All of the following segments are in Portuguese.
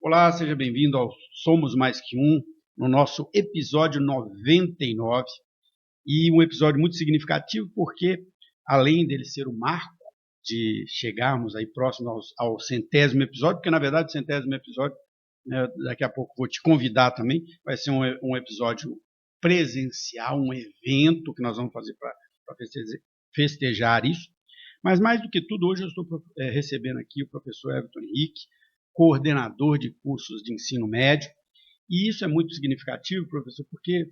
Olá, seja bem-vindo ao Somos Mais Que Um, no nosso episódio 99, e um episódio muito significativo porque, além dele ser o marco de chegarmos aí próximo ao centésimo episódio, porque na verdade o centésimo episódio, daqui a pouco vou te convidar também, vai ser um episódio presencial, um evento que nós vamos fazer para festejar isso. Mas mais do que tudo, hoje eu estou recebendo aqui o professor Everton Henrique, coordenador de cursos de ensino médio, e isso é muito significativo, professor, porque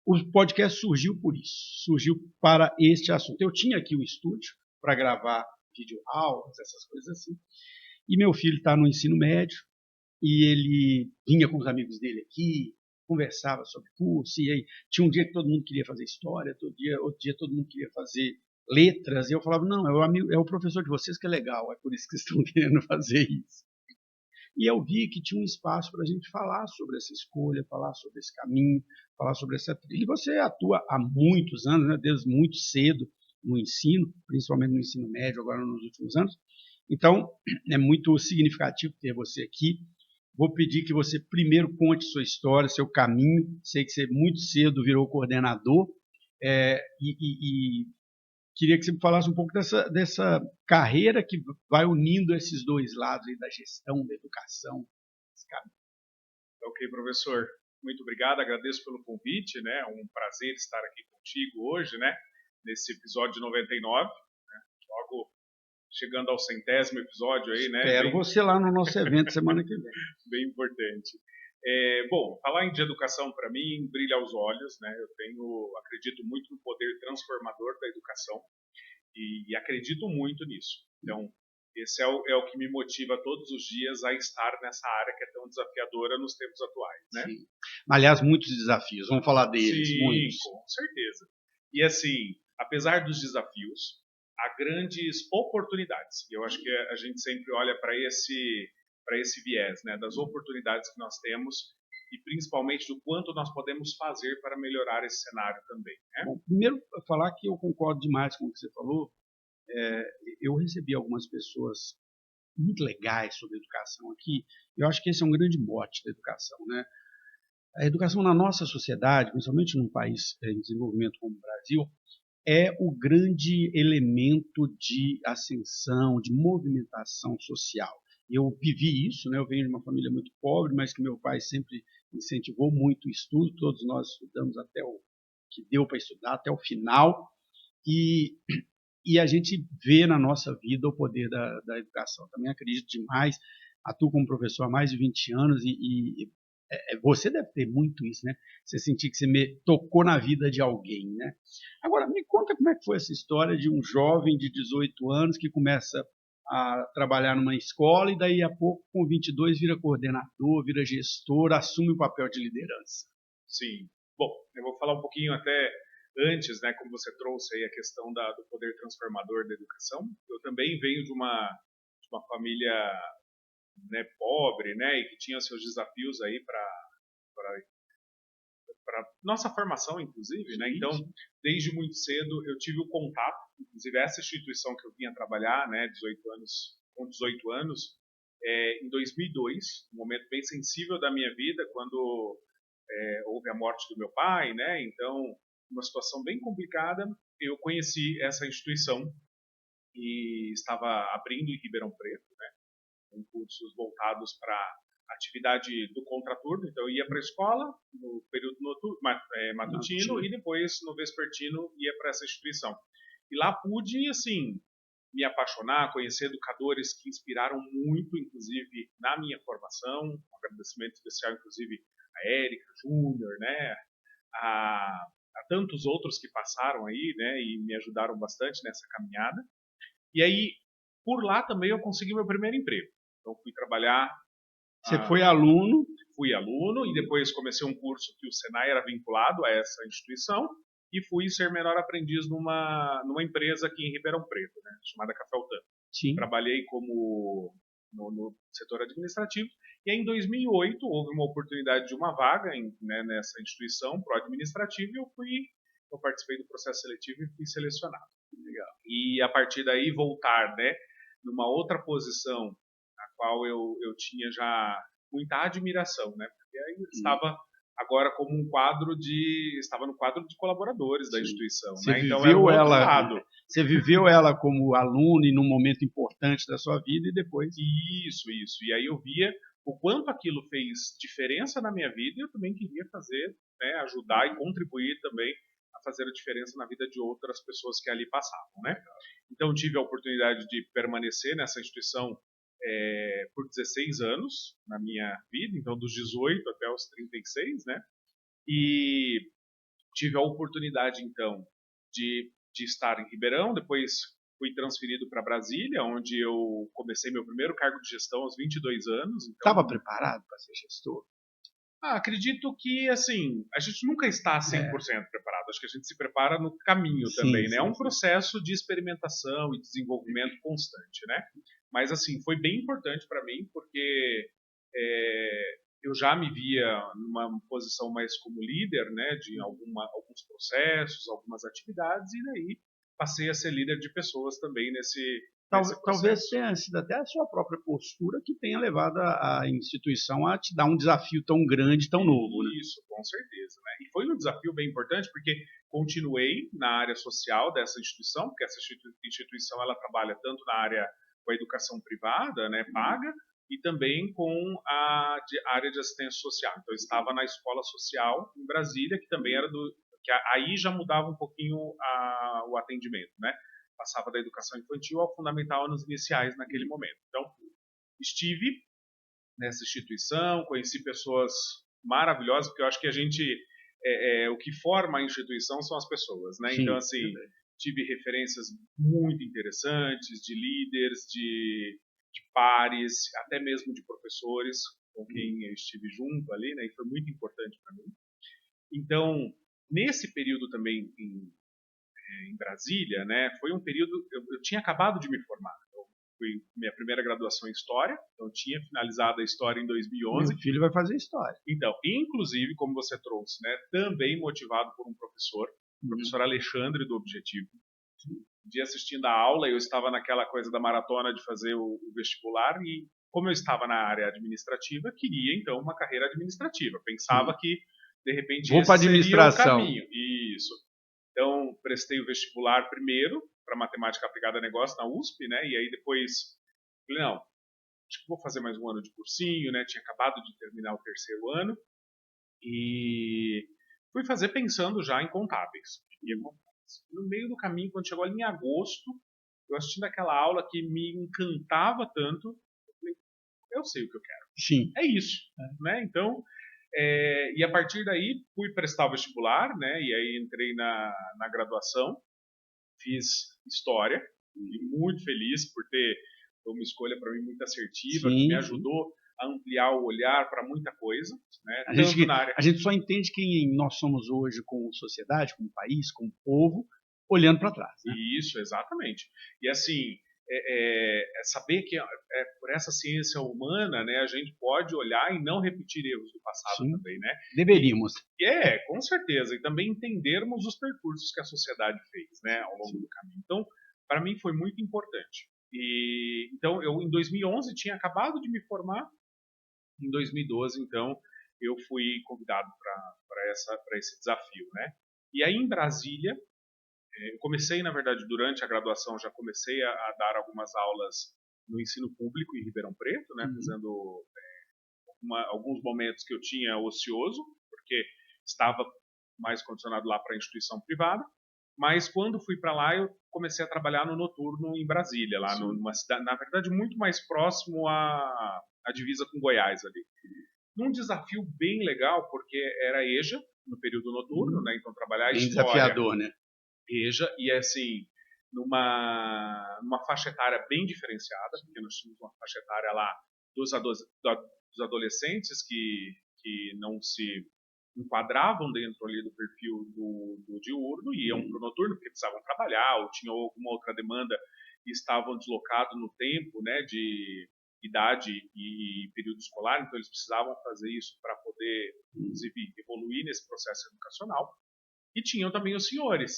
o podcast surgiu por isso, surgiu para este assunto. Eu tinha aqui o estúdio para gravar videoaulas, essas coisas assim, e meu filho está no ensino médio, e ele vinha com os amigos dele aqui, conversava sobre curso, e aí tinha um dia que todo mundo queria fazer história, outro dia todo mundo queria fazer letras, e eu falava, não, é o professor de vocês que é legal, é por isso que estão querendo fazer isso. E eu vi que tinha um espaço para a gente falar sobre essa escolha, falar sobre esse caminho, falar sobre essa trilha. E você atua há muitos anos, né, desde muito cedo no ensino, principalmente no ensino médio, agora nos últimos anos. Então, é muito significativo ter você aqui. Vou pedir que você primeiro conte sua história, seu caminho. Sei que você muito cedo virou coordenador, e queria que você me falasse um pouco dessa carreira que vai unindo esses dois lados aí da gestão, da educação. Ok, professor. Muito obrigado, agradeço pelo convite, né? É um prazer estar aqui contigo hoje, né? Nesse episódio 99, né? Logo chegando ao centésimo episódio aí, né? Espero você lá no nosso evento semana que vem. Bem importante. Bom, falar de educação para mim brilha aos olhos, né? Acredito muito no poder transformador da educação e acredito muito nisso. Então, esse é o que me motiva todos os dias a estar nessa área que é tão desafiadora nos tempos atuais, né? Sim. Aliás, muitos desafios, vamos falar deles, Sim, muitos. com certeza. E assim, apesar dos desafios, há grandes oportunidades. E eu acho que a gente sempre olha para esse viés, né, das oportunidades que nós temos e principalmente do quanto nós podemos fazer para melhorar esse cenário também, né? Bom, primeiro, falar que eu concordo demais com o que você falou. Eu recebi algumas pessoas muito legais sobre educação aqui. Eu acho que esse é um grande mote da educação, né? A educação na nossa sociedade, principalmente num país em desenvolvimento como o Brasil, é o grande elemento de ascensão, de movimentação social. Eu vivi isso, né? Eu venho de uma família muito pobre, mas que meu pai sempre incentivou muito o estudo. Todos nós estudamos até o que deu para estudar, até o final. E a gente vê na nossa vida o poder da educação. Também acredito demais, atuo como professor há mais de 20 anos e você deve ter muito isso, né? Você sentir que você tocou na vida de alguém, né? Agora, me conta como é que foi essa história de um jovem de 18 anos que começa a trabalhar numa escola e daí a pouco, com 22, vira coordenador, vira gestor, assume o papel de liderança. Sim. Bom, eu vou falar um pouquinho até antes, né, como você trouxe aí a questão do poder transformador da educação. Eu também venho de uma família, né, pobre, né, e que tinha seus desafios aí para nossa formação, inclusive, né? Então, desde muito cedo eu tive o contato, inclusive essa instituição que eu vinha trabalhar, né, 18 anos, com 18 anos, em 2002, um momento bem sensível da minha vida, quando houve a morte do meu pai, né? Então, uma situação bem complicada, eu conheci essa instituição e estava abrindo em Ribeirão Preto, né, com cursos voltados para atividade do contraturno. Então, eu ia para a escola no período matutino e depois, no vespertino, ia para essa instituição. E lá pude, assim, me apaixonar, conhecer educadores que inspiraram muito, inclusive, na minha formação. Um agradecimento especial, inclusive, a Érica Júnior, né, a tantos outros que passaram aí, né, e me ajudaram bastante nessa caminhada. E aí, por lá também eu consegui meu primeiro emprego. Então, fui trabalhar. Você foi aluno? Fui aluno e depois comecei um curso que o Senai era vinculado a essa instituição e fui ser menor aprendiz numa empresa aqui em Ribeirão Preto, né, chamada Cafeltan. Sim. Trabalhei como no setor administrativo e aí, em 2008 houve uma oportunidade de uma vaga né, nessa instituição pro administrativo e eu participei do processo seletivo e fui selecionado. Legal. E a partir daí voltar, né, numa outra posição qual eu tinha já muita admiração, né? Porque aí eu estava agora como estava no quadro de colaboradores da instituição, né? Então era o outro lado. Você viveu ela como aluno e num momento importante da sua vida e depois... Isso. E aí eu via o quanto aquilo fez diferença na minha vida e eu também queria fazer, né, ajudar e contribuir também a fazer a diferença na vida de outras pessoas que ali passavam, né? Então tive a oportunidade de permanecer nessa instituição por 16 anos na minha vida, então dos 18 até os 36, né? E tive a oportunidade, então, de estar em Ribeirão, depois fui transferido para Brasília, onde eu comecei meu primeiro cargo de gestão aos 22 anos. Estava preparado para ser gestor? Acredito que, assim, a gente nunca está 100% preparado. Acho que a gente se prepara no caminho também, né? É um processo de experimentação e desenvolvimento constante, né? Mas, assim, foi bem importante para mim, porque eu já me via numa posição mais como líder, né? De alguns processos, algumas atividades, e daí passei a ser líder de pessoas também nesse Talvez tenha sido até a sua própria postura que tenha levado a instituição a te dar um desafio tão grande, tão novo. Né? Isso, com certeza. Né? E foi um desafio bem importante, porque continuei na área social dessa instituição, porque essa instituição ela trabalha tanto na área com a educação privada, né, paga, e também com a área de assistência social. Então, eu estava na escola social em Brasília, que também era que aí já mudava um pouquinho o atendimento, né? Passava da educação infantil ao fundamental nos iniciais naquele momento. Então, estive nessa instituição, conheci pessoas maravilhosas, porque eu acho que a gente, o que forma a instituição são as pessoas, né? Sim, então, assim, tive referências muito interessantes de líderes, de pares, até mesmo de professores com quem eu estive junto ali, né? E foi muito importante para mim. Então, nesse período também em Brasília, né, foi um período, eu tinha acabado de me formar. Eu fui minha primeira graduação em História, então eu tinha finalizado a História em 2011. Meu filho vai fazer História. Então, inclusive, como você trouxe, né, também motivado por um professor, o professor Alexandre do Objetivo. Um dia assistindo a aula, eu estava naquela coisa da maratona de fazer o vestibular e, como eu estava na área administrativa, queria, então, uma carreira administrativa. Pensava que, de repente, esse seria o caminho. Isso. Então, prestei o vestibular primeiro para Matemática Aplicada a Negócio na USP, né? E aí depois falei, não, acho que vou fazer mais um ano de cursinho, né? Tinha acabado de terminar o terceiro ano e fui fazer pensando já em contábeis. No meio do caminho, quando chegou ali em agosto, eu assistindo aquela aula que me encantava tanto, eu falei, eu sei o que eu quero. Sim. É isso, né? Então, e a partir daí fui prestar o vestibular, né? E aí entrei na graduação, fiz História, e muito feliz por ter uma escolha para mim muito assertiva, que me ajudou a ampliar o olhar para muita coisa, né? A gente só entende quem nós somos hoje como sociedade, como país, como povo, olhando para trás. Né? Isso, exatamente. E assim, saber que por essa ciência humana, né, a gente pode olhar e não repetir erros do passado também, né? Deveríamos. Com certeza. E também entendermos os percursos que a sociedade fez, né, ao longo do caminho. Então, para mim foi muito importante. E então eu em 2011 tinha acabado de me formar. Em 2012, então, eu fui convidado para esse desafio, né? E aí em Brasília eu comecei, na verdade, durante a graduação, já comecei a dar algumas aulas no ensino público em Ribeirão Preto, né, fazendo alguns momentos que eu tinha ocioso, porque estava mais condicionado lá para a instituição privada, mas quando fui para lá eu comecei a trabalhar no noturno em Brasília, lá numa cidade, na verdade, muito mais próximo à divisa com Goiás ali. Num desafio bem legal, porque era EJA, no período noturno, né, então trabalhar bem história... desafiador, né? EJA, e assim, numa faixa etária bem diferenciada, porque nós tínhamos uma faixa etária lá dos adolescentes que não se enquadravam dentro ali do perfil do diurno e iam para o noturno porque precisavam trabalhar ou tinham alguma outra demanda e estavam deslocados no tempo, né, de idade e período escolar, então eles precisavam fazer isso para poder, inclusive, evoluir nesse processo educacional. E tinham também os senhores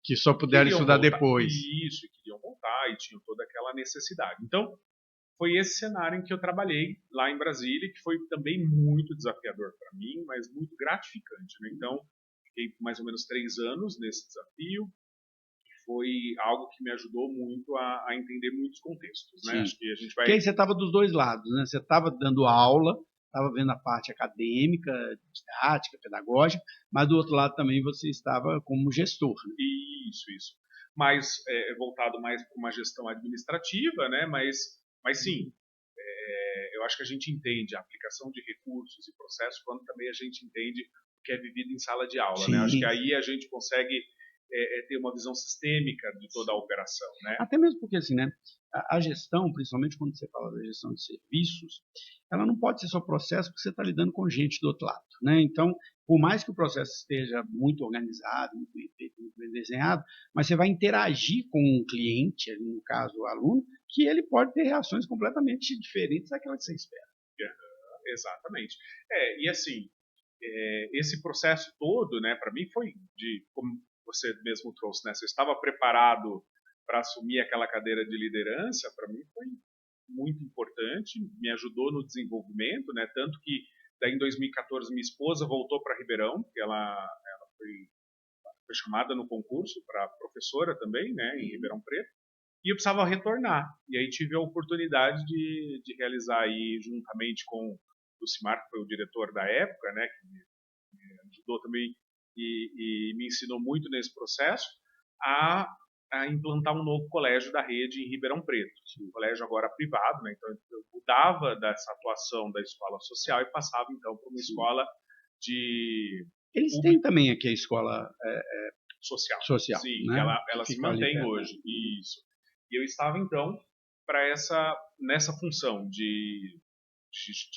que só puderam estudar depois. Isso, e queriam voltar e tinham toda aquela necessidade. Então, foi esse cenário em que eu trabalhei lá em Brasília, que foi também muito desafiador para mim, mas muito gratificante, né? Então, fiquei mais ou menos 3 anos nesse desafio, foi algo que me ajudou muito a entender muitos contextos, né? Sim. Acho que a gente Porque vai... aí você estava dos dois lados, né? Você estava dando aula, estava vendo a parte acadêmica, didática, pedagógica, mas do outro lado também você estava como gestor, né? Isso. Mais voltado mais para uma gestão administrativa, né? Mas sim, eu acho que a gente entende a aplicação de recursos e processos quando também a gente entende o que é vivido em sala de aula, né? Acho que aí a gente consegue ter uma visão sistêmica de toda a operação, né? Até mesmo porque, assim, né, a gestão, principalmente quando você fala da gestão de serviços, ela não pode ser só processo porque você está lidando com gente do outro lado, né? Então, por mais que o processo esteja muito organizado, muito bem feito, muito bem desenhado, mas você vai interagir com um cliente, ali no caso o aluno, que ele pode ter reações completamente diferentes daquelas que você espera. Exatamente. E assim, esse processo todo, né, para mim foi como você mesmo trouxe, né? Você estava preparado para assumir aquela cadeira de liderança? Para mim foi muito importante, me ajudou no desenvolvimento, né? Tanto que daí em 2014 minha esposa voltou para Ribeirão, porque ela foi chamada no concurso para professora também, né, em Ribeirão Preto, e eu precisava retornar. E aí tive a oportunidade de realizar aí juntamente com o Cimar, que foi o diretor da época, né, que me ajudou também e me ensinou muito nesse processo, a, a implantar um novo colégio da rede em Ribeirão Preto. Um colégio agora privado, né, então eu mudava dessa atuação da escola social e passava então para uma escola de... Eles têm também aqui a escola social, Sim, né? que ela se mantém hoje. Isso. E eu estava então nessa função de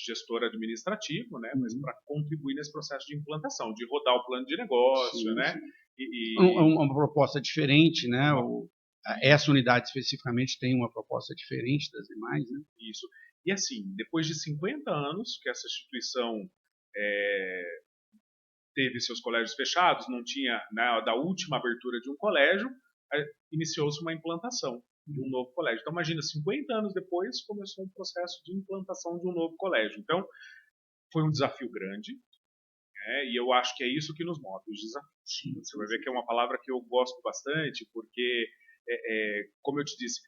gestor administrativo, né, mas para contribuir nesse processo de implantação, de rodar o plano de negócio, sim, né? Sim. Uma proposta diferente, né? Essa unidade especificamente tem uma proposta diferente das demais, né? Isso. E assim, depois de 50 anos que essa instituição teve seus colégios fechados, não tinha, né, da última abertura de um colégio, iniciou-se uma implantação de um novo colégio. Então, imagina, 50 anos depois, começou um processo de implantação de um novo colégio. Então, foi um desafio grande, né, e eu acho que é isso que nos move, os desafios. Sim. Você vai ver que é uma palavra que eu gosto bastante, porque, como eu te disse,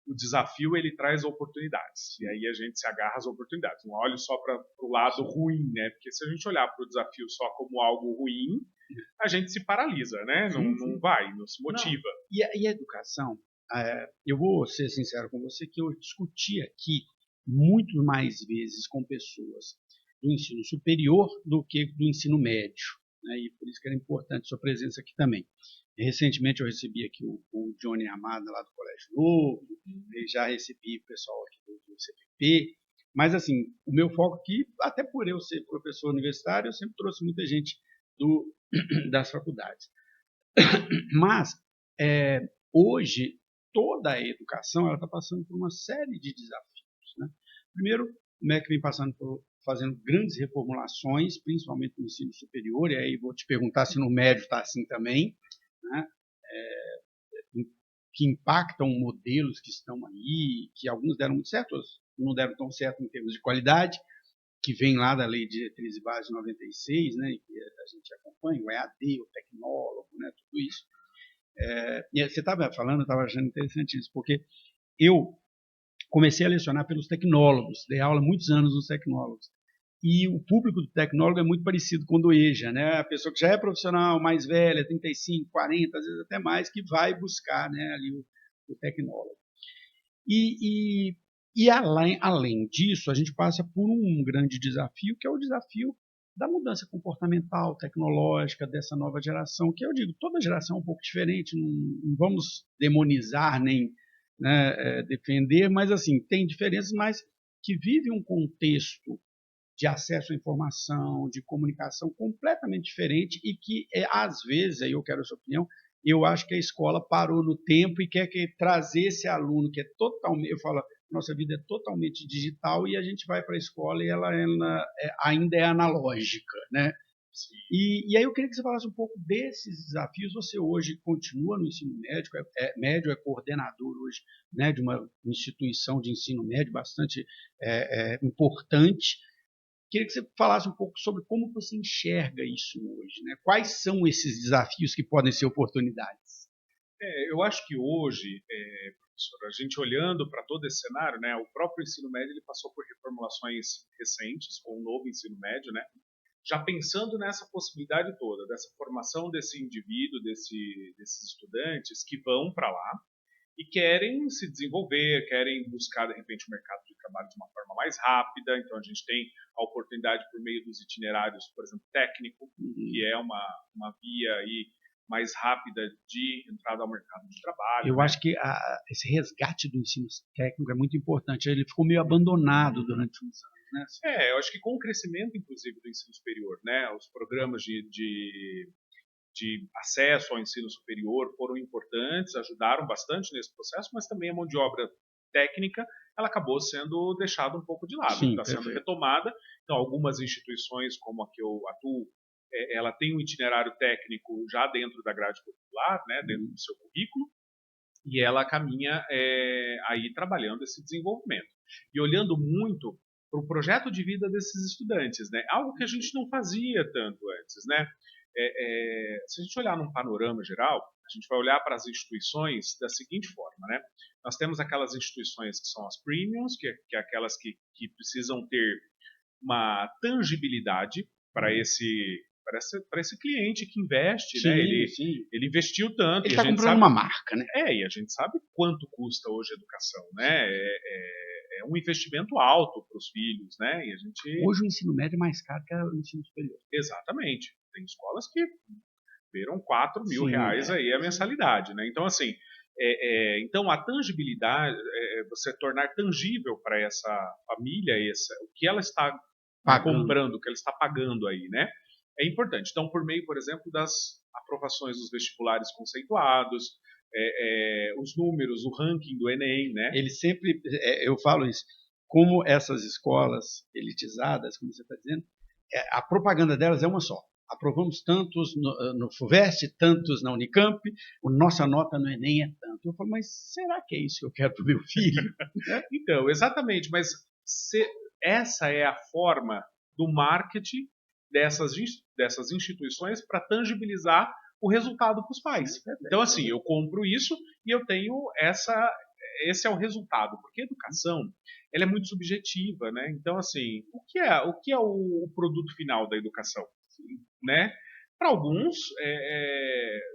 o desafio ele traz oportunidades, e aí a gente se agarra às oportunidades. Não olhe só para o lado ruim, né? Porque se a gente olhar para o desafio só como algo ruim, a gente se paralisa, né? Não vai, não se motiva. Não. E a educação, eu vou ser sincero com você que eu discuti aqui muito mais vezes com pessoas do ensino superior do que do ensino médio, né? E por isso que era importante sua presença aqui também. Recentemente eu recebi aqui o Johnny Armada lá do Colégio Novo, e já recebi o pessoal aqui do CPP, mas assim, o meu foco aqui, até por eu ser professor universitário, eu sempre trouxe muita gente das faculdades. Mas, hoje, toda a educação está passando por uma série de desafios, né? Primeiro, o MEC vem fazendo grandes reformulações, principalmente no ensino superior, e aí vou te perguntar se no médio está assim também, né? Que impactam modelos que estão aí, que alguns deram muito certo, outros não deram tão certo em termos de qualidade, que vem lá da Lei de Diretrizes e Bases de 96, né, que a gente acompanha, o EAD, o tecnólogo, né, tudo isso. E você estava falando, eu estava achando interessante isso, porque eu comecei a lecionar pelos tecnólogos, dei aula há muitos anos nos tecnólogos. E o público do tecnólogo é muito parecido com o do EJA, né? A pessoa que já é profissional, mais velha, 35, 40, às vezes até mais, que vai buscar, né, ali o tecnólogo. E além disso, a gente passa por um grande desafio, que é o desafio da mudança comportamental, tecnológica, dessa nova geração, que eu digo, toda geração é um pouco diferente, não vamos demonizar nem, né, defender, mas assim, tem diferenças, mas que vive um contexto de acesso à informação, de comunicação completamente diferente e que, às vezes, aí eu quero a sua opinião, eu acho que a escola parou no tempo e quer trazer esse aluno que é totalmente, eu falo, nossa vida é totalmente digital e a gente vai para a escola e ela ainda é analógica, né? E aí eu queria que você falasse um pouco desses desafios. Você hoje continua no ensino médio, é coordenador hoje, né, de uma instituição de ensino médio bastante importante. Queria que você falasse um pouco sobre como você enxerga isso hoje, né? Quais são esses desafios que podem ser oportunidades? Eu acho que hoje, professor, a gente olhando para todo esse cenário, né, o próprio ensino médio ele passou por reformulações recentes, com o novo ensino médio, né, já pensando nessa possibilidade toda, dessa formação desse indivíduo, desses estudantes que vão para lá e querem se desenvolver, querem buscar, de repente, o mercado de trabalho de uma forma mais rápida. Então, a gente tem a oportunidade por meio dos itinerários, por exemplo, técnico, que é uma via aí mais rápida de entrada ao mercado de trabalho. Eu acho que esse resgate do ensino técnico é muito importante. Ele ficou meio abandonado durante uns anos, né? Eu acho que com o crescimento, inclusive, do ensino superior, né, os programas de acesso ao ensino superior foram importantes, ajudaram bastante nesse processo, mas também a mão de obra técnica ela acabou sendo deixada um pouco de lado, está sendo retomada. Então, algumas instituições, como a que eu atuo, ela tem um itinerário técnico já dentro da grade curricular, né, dentro do seu currículo, e ela caminha aí trabalhando esse desenvolvimento. E olhando muito para o projeto de vida desses estudantes, né, algo que a gente não fazia tanto antes, né? Se a gente olhar num panorama geral, a gente vai olhar para as instituições da seguinte forma, né? Nós temos aquelas instituições que são as premiums, que é aquelas que precisam ter uma tangibilidade para esse cliente que investe, sim, né? Sim. Ele investiu tanto. Ele está comprando uma marca, né? E a gente sabe quanto custa hoje a educação, né? É um investimento alto para os filhos, né? E a gente... Hoje o ensino médio é mais caro que o ensino superior. Exatamente. Tem escolas que viram R$4.000 aí a mensalidade, né? Então, assim, então a tangibilidade, você tornar tangível para essa família o que ela está comprando, o que ela está pagando aí, né? É importante. Então, por meio, por exemplo, das aprovações dos vestibulares conceituados, os números, o ranking do Enem, né? Ele sempre, eu falo isso, como essas escolas elitizadas, como você está dizendo, a propaganda delas é uma só. Aprovamos tantos no FUVEST, tantos na Unicamp, nossa nota no Enem é tanto. Eu falo, mas será que é isso que eu quero para o meu filho? Então, exatamente, mas essa é a forma do marketing dessas instituições para tangibilizar o resultado para os pais. Então, assim, eu compro isso e eu tenho esse é o resultado, porque a educação ela é muito subjetiva, né? Então, assim, o que é o produto final da educação, né? Para alguns,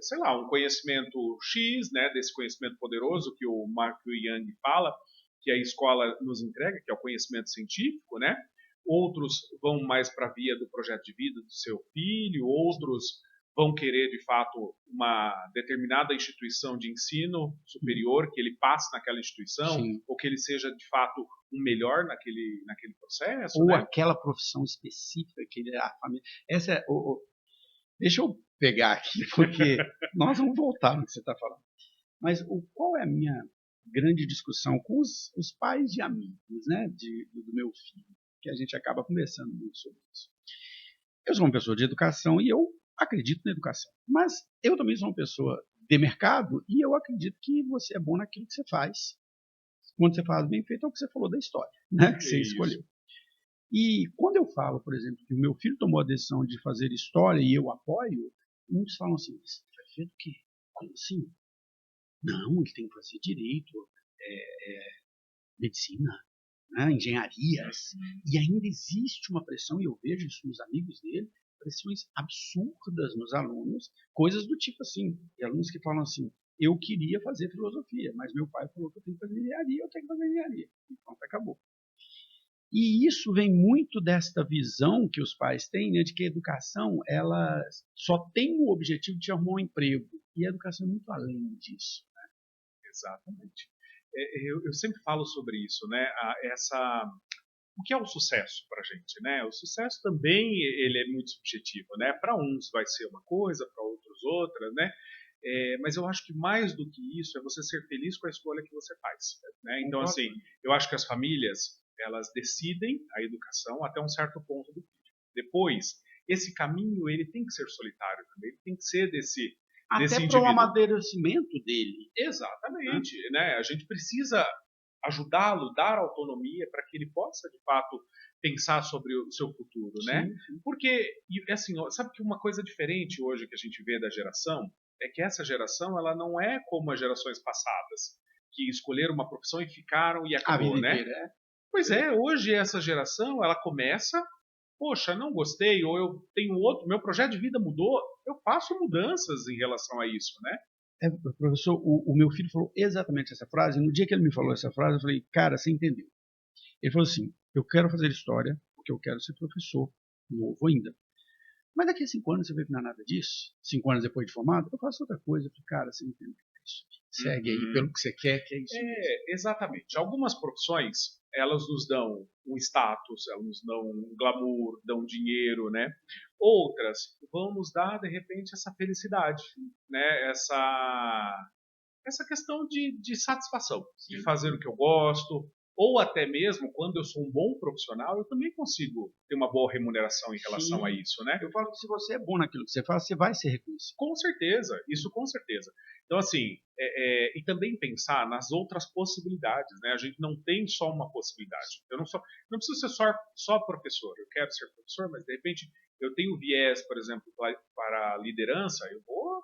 sei lá, um conhecimento X, né? Desse conhecimento poderoso que o Mark Young fala, que a escola nos entrega, que é o conhecimento científico, né? Outros vão mais para a via do projeto de vida do seu filho, outros vão querer, de fato, uma determinada instituição de ensino superior, que ele passe naquela instituição, sim, ou que ele seja, de fato, um melhor naquele processo. Ou né? aquela profissão específica que a família... Deixa eu pegar aqui, porque nós vamos voltar no que você está falando. Mas qual é a minha grande discussão com os pais de amigos, né, do meu filho, que a gente acaba conversando muito sobre isso. Eu sou uma pessoa de educação e eu acredito na educação, mas eu também sou uma pessoa de mercado e eu acredito que você é bom naquilo que você faz. Quando você faz bem feito é o que você falou da história, né, que você escolheu. E quando eu falo, por exemplo, que o meu filho tomou a decisão de fazer história e eu apoio, muitos falam assim, você vai fazer o quê? Como assim? Não, ele tem que fazer direito, medicina, né, engenharias. E ainda existe uma pressão, e eu vejo isso nos amigos dele, pressões absurdas nos alunos, coisas do tipo assim, alunos que falam assim, eu queria fazer filosofia, mas meu pai falou que eu tenho que fazer engenharia, eu tenho que fazer engenharia. Então, acabou. E isso vem muito desta visão que os pais têm, né, de que a educação ela só tem o objetivo de arrumar um emprego. E a educação é muito além disso. Né? Exatamente. Eu sempre falo sobre isso, né? O que é o sucesso para a gente, né? O sucesso também ele é muito subjetivo, né? Para uns vai ser uma coisa, para outros outra, né? Mas eu acho que mais do que isso é você ser feliz com a escolha que você faz, né? Então, assim, eu acho que as famílias elas decidem a educação até um certo ponto do filho. Depois, esse caminho ele tem que ser solitário também, ele tem que ser desse Até para o indivíduo. amadurecimento dele. Exatamente, né? A gente precisa ajudá-lo, dar autonomia para que ele possa, de fato, pensar sobre o seu futuro, né? Sim. Porque, assim, sabe que uma coisa diferente hoje que a gente vê da geração é que essa geração, ela não é como as gerações passadas, que escolheram uma profissão e ficaram e A acabou, vida né? inteira, Pois é, hoje essa geração, ela começa, poxa, não gostei, ou eu tenho outro, meu projeto de vida mudou, eu faço mudanças em relação a isso, né? Professor, o meu filho falou exatamente essa frase. No dia que ele me falou essa frase, eu falei, cara, você entendeu. Ele falou assim, eu quero fazer história porque eu quero ser professor, novo ainda. Mas daqui a 5 anos você vê que não é nada disso. 5 anos depois de formado, eu faço outra coisa. Eu falei, cara, você entende que é isso. Segue aí pelo que você quer, que é isso. Exatamente. Algumas profissões, elas nos dão um status, elas nos dão um glamour, dão dinheiro, né? Outras vão nos dar, de repente, essa felicidade, né? Essa questão de satisfação, de fazer o que eu gosto, ou até mesmo quando eu sou um bom profissional, eu também consigo ter uma boa remuneração em relação a isso, né? Eu falo que se você é bom naquilo que você faz, você vai ser reconhecido. Com certeza, isso com certeza. Então, assim, e também pensar nas outras possibilidades, né? A gente não tem só uma possibilidade. Eu não preciso ser só professor. Eu quero ser professor, mas de repente eu tenho viés, por exemplo, para a liderança, eu vou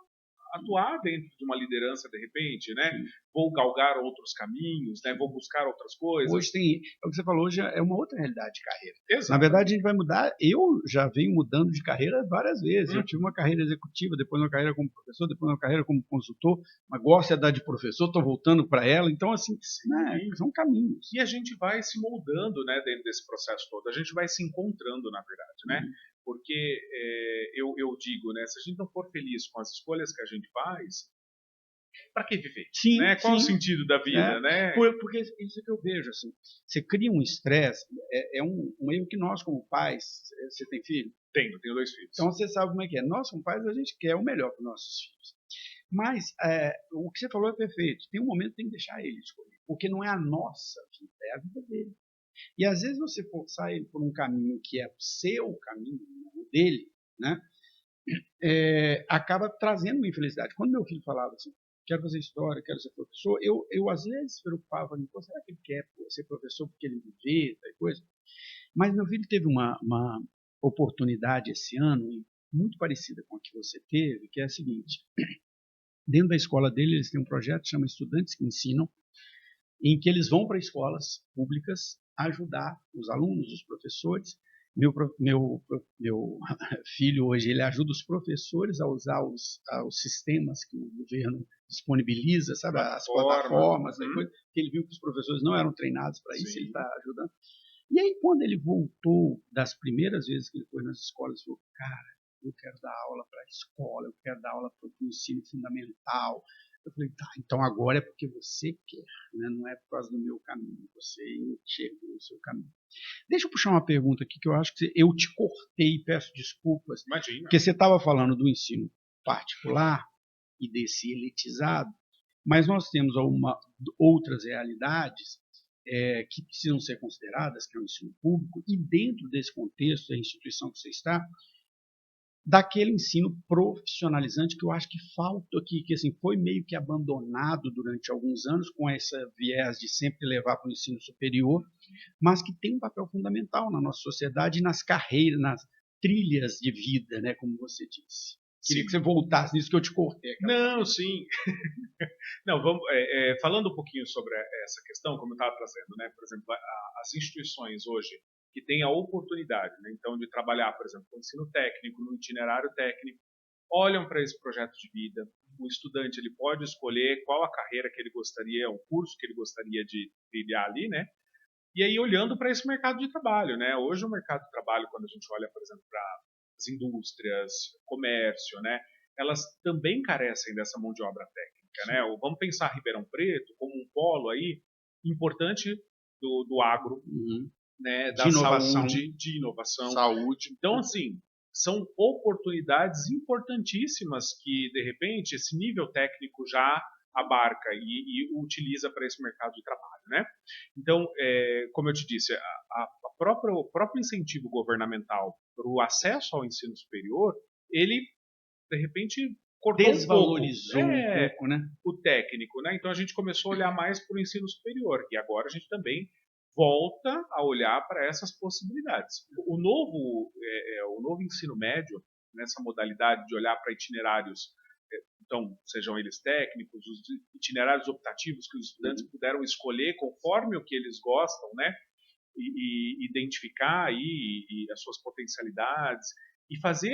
atuar dentro de uma liderança de repente, né? Sim. Vou galgar outros caminhos, né? Vou buscar outras coisas. Hoje tem, é o que você falou, hoje é uma outra realidade de carreira. Exatamente. Na verdade, a gente vai mudar. Eu já venho mudando de carreira várias vezes. Eu tive uma carreira executiva, depois uma carreira como professor, depois uma carreira como consultor. Mas gosto de dar de professor, estou voltando para ela. Então, assim, né, são caminhos. E a gente vai se moldando, né, dentro desse processo todo. A gente vai se encontrando, na verdade, né? Porque eu digo, né, se a gente não for feliz com as escolhas que a gente faz, para que viver? Sim, né? Qual sim. o sentido da vida, né? Porque isso que eu vejo, assim, você cria um estresse, é um erro que nós como pais, você tem filho? Tenho 2 filhos. Então você sabe como é que é. Nós como pais, a gente quer o melhor para os nossos filhos. Mas o que você falou é perfeito. Tem um momento que tem que deixar ele escolher, porque não é a nossa vida, é a vida dele. E às vezes você forçar ele por um caminho que é o seu caminho, o dele, né? Acaba trazendo uma infelicidade. Quando meu filho falava assim, quero fazer história, quero ser professor, eu às vezes me preocupava, será que ele quer ser professor porque ele me vê, tal coisa? Mas meu filho teve uma oportunidade esse ano, muito parecida com a que você teve, que é a seguinte, dentro da escola dele eles têm um projeto que chama Estudantes que Ensinam, em que eles vão para escolas públicas ajudar os alunos, os professores. Meu filho hoje ele ajuda os professores a usar os sistemas que o governo disponibiliza, sabe, as plataformas, coisa, que ele viu que os professores não eram treinados para isso, ele está ajudando. E aí quando ele voltou das primeiras vezes que ele foi nas escolas, ele falou, cara, eu quero dar aula para a escola, eu quero dar aula para o ensino fundamental. Eu falei, tá, então agora é porque você quer, né? Não é por causa do meu caminho, você enxergou o seu caminho. Deixa eu puxar uma pergunta aqui que eu acho que eu te cortei, peço desculpas. Imagina. Porque você estava falando do ensino particular e desse elitizado, mas nós temos outras realidades que precisam ser consideradas, que é o ensino público, e dentro desse contexto, da instituição que você está, daquele ensino profissionalizante que eu acho que falta aqui, que assim, foi meio que abandonado durante alguns anos com essa viés de sempre levar para o ensino superior, mas que tem um papel fundamental na nossa sociedade e nas carreiras, nas trilhas de vida, né, como você disse. Queria que você voltasse nisso que eu te cortei. Não, sim. Não, vamos, falando um pouquinho sobre essa questão, como eu estava trazendo, né, por exemplo, as instituições hoje que têm a oportunidade, né, então, de trabalhar, por exemplo, no ensino técnico, no itinerário técnico, olham para esse projeto de vida. O estudante ele pode escolher qual a carreira que ele gostaria, o curso que ele gostaria de trilhar ali, né? E aí olhando para esse mercado de trabalho, né? Hoje o mercado de trabalho, quando a gente olha, por exemplo, para as indústrias, comércio, né? Elas também carecem dessa mão de obra técnica, né? Ou vamos pensar Ribeirão Preto como um polo aí importante do agro, né? Da saúde, de inovação. Saúde. Então, assim, são oportunidades importantíssimas que, de repente, esse nível técnico já abarca e utiliza para esse mercado de trabalho, né? Então, como eu te disse, o próprio incentivo governamental para o acesso ao ensino superior, ele, de repente, cortou desvalorizou um pouco, né? O técnico, né? Então a gente começou a olhar mais para o ensino superior e agora a gente também volta a olhar para essas possibilidades. O novo ensino médio, nessa modalidade de olhar para itinerários, então sejam eles técnicos, os itinerários optativos que os estudantes puderam escolher conforme o que eles gostam, né? E identificar aí as suas potencialidades e fazer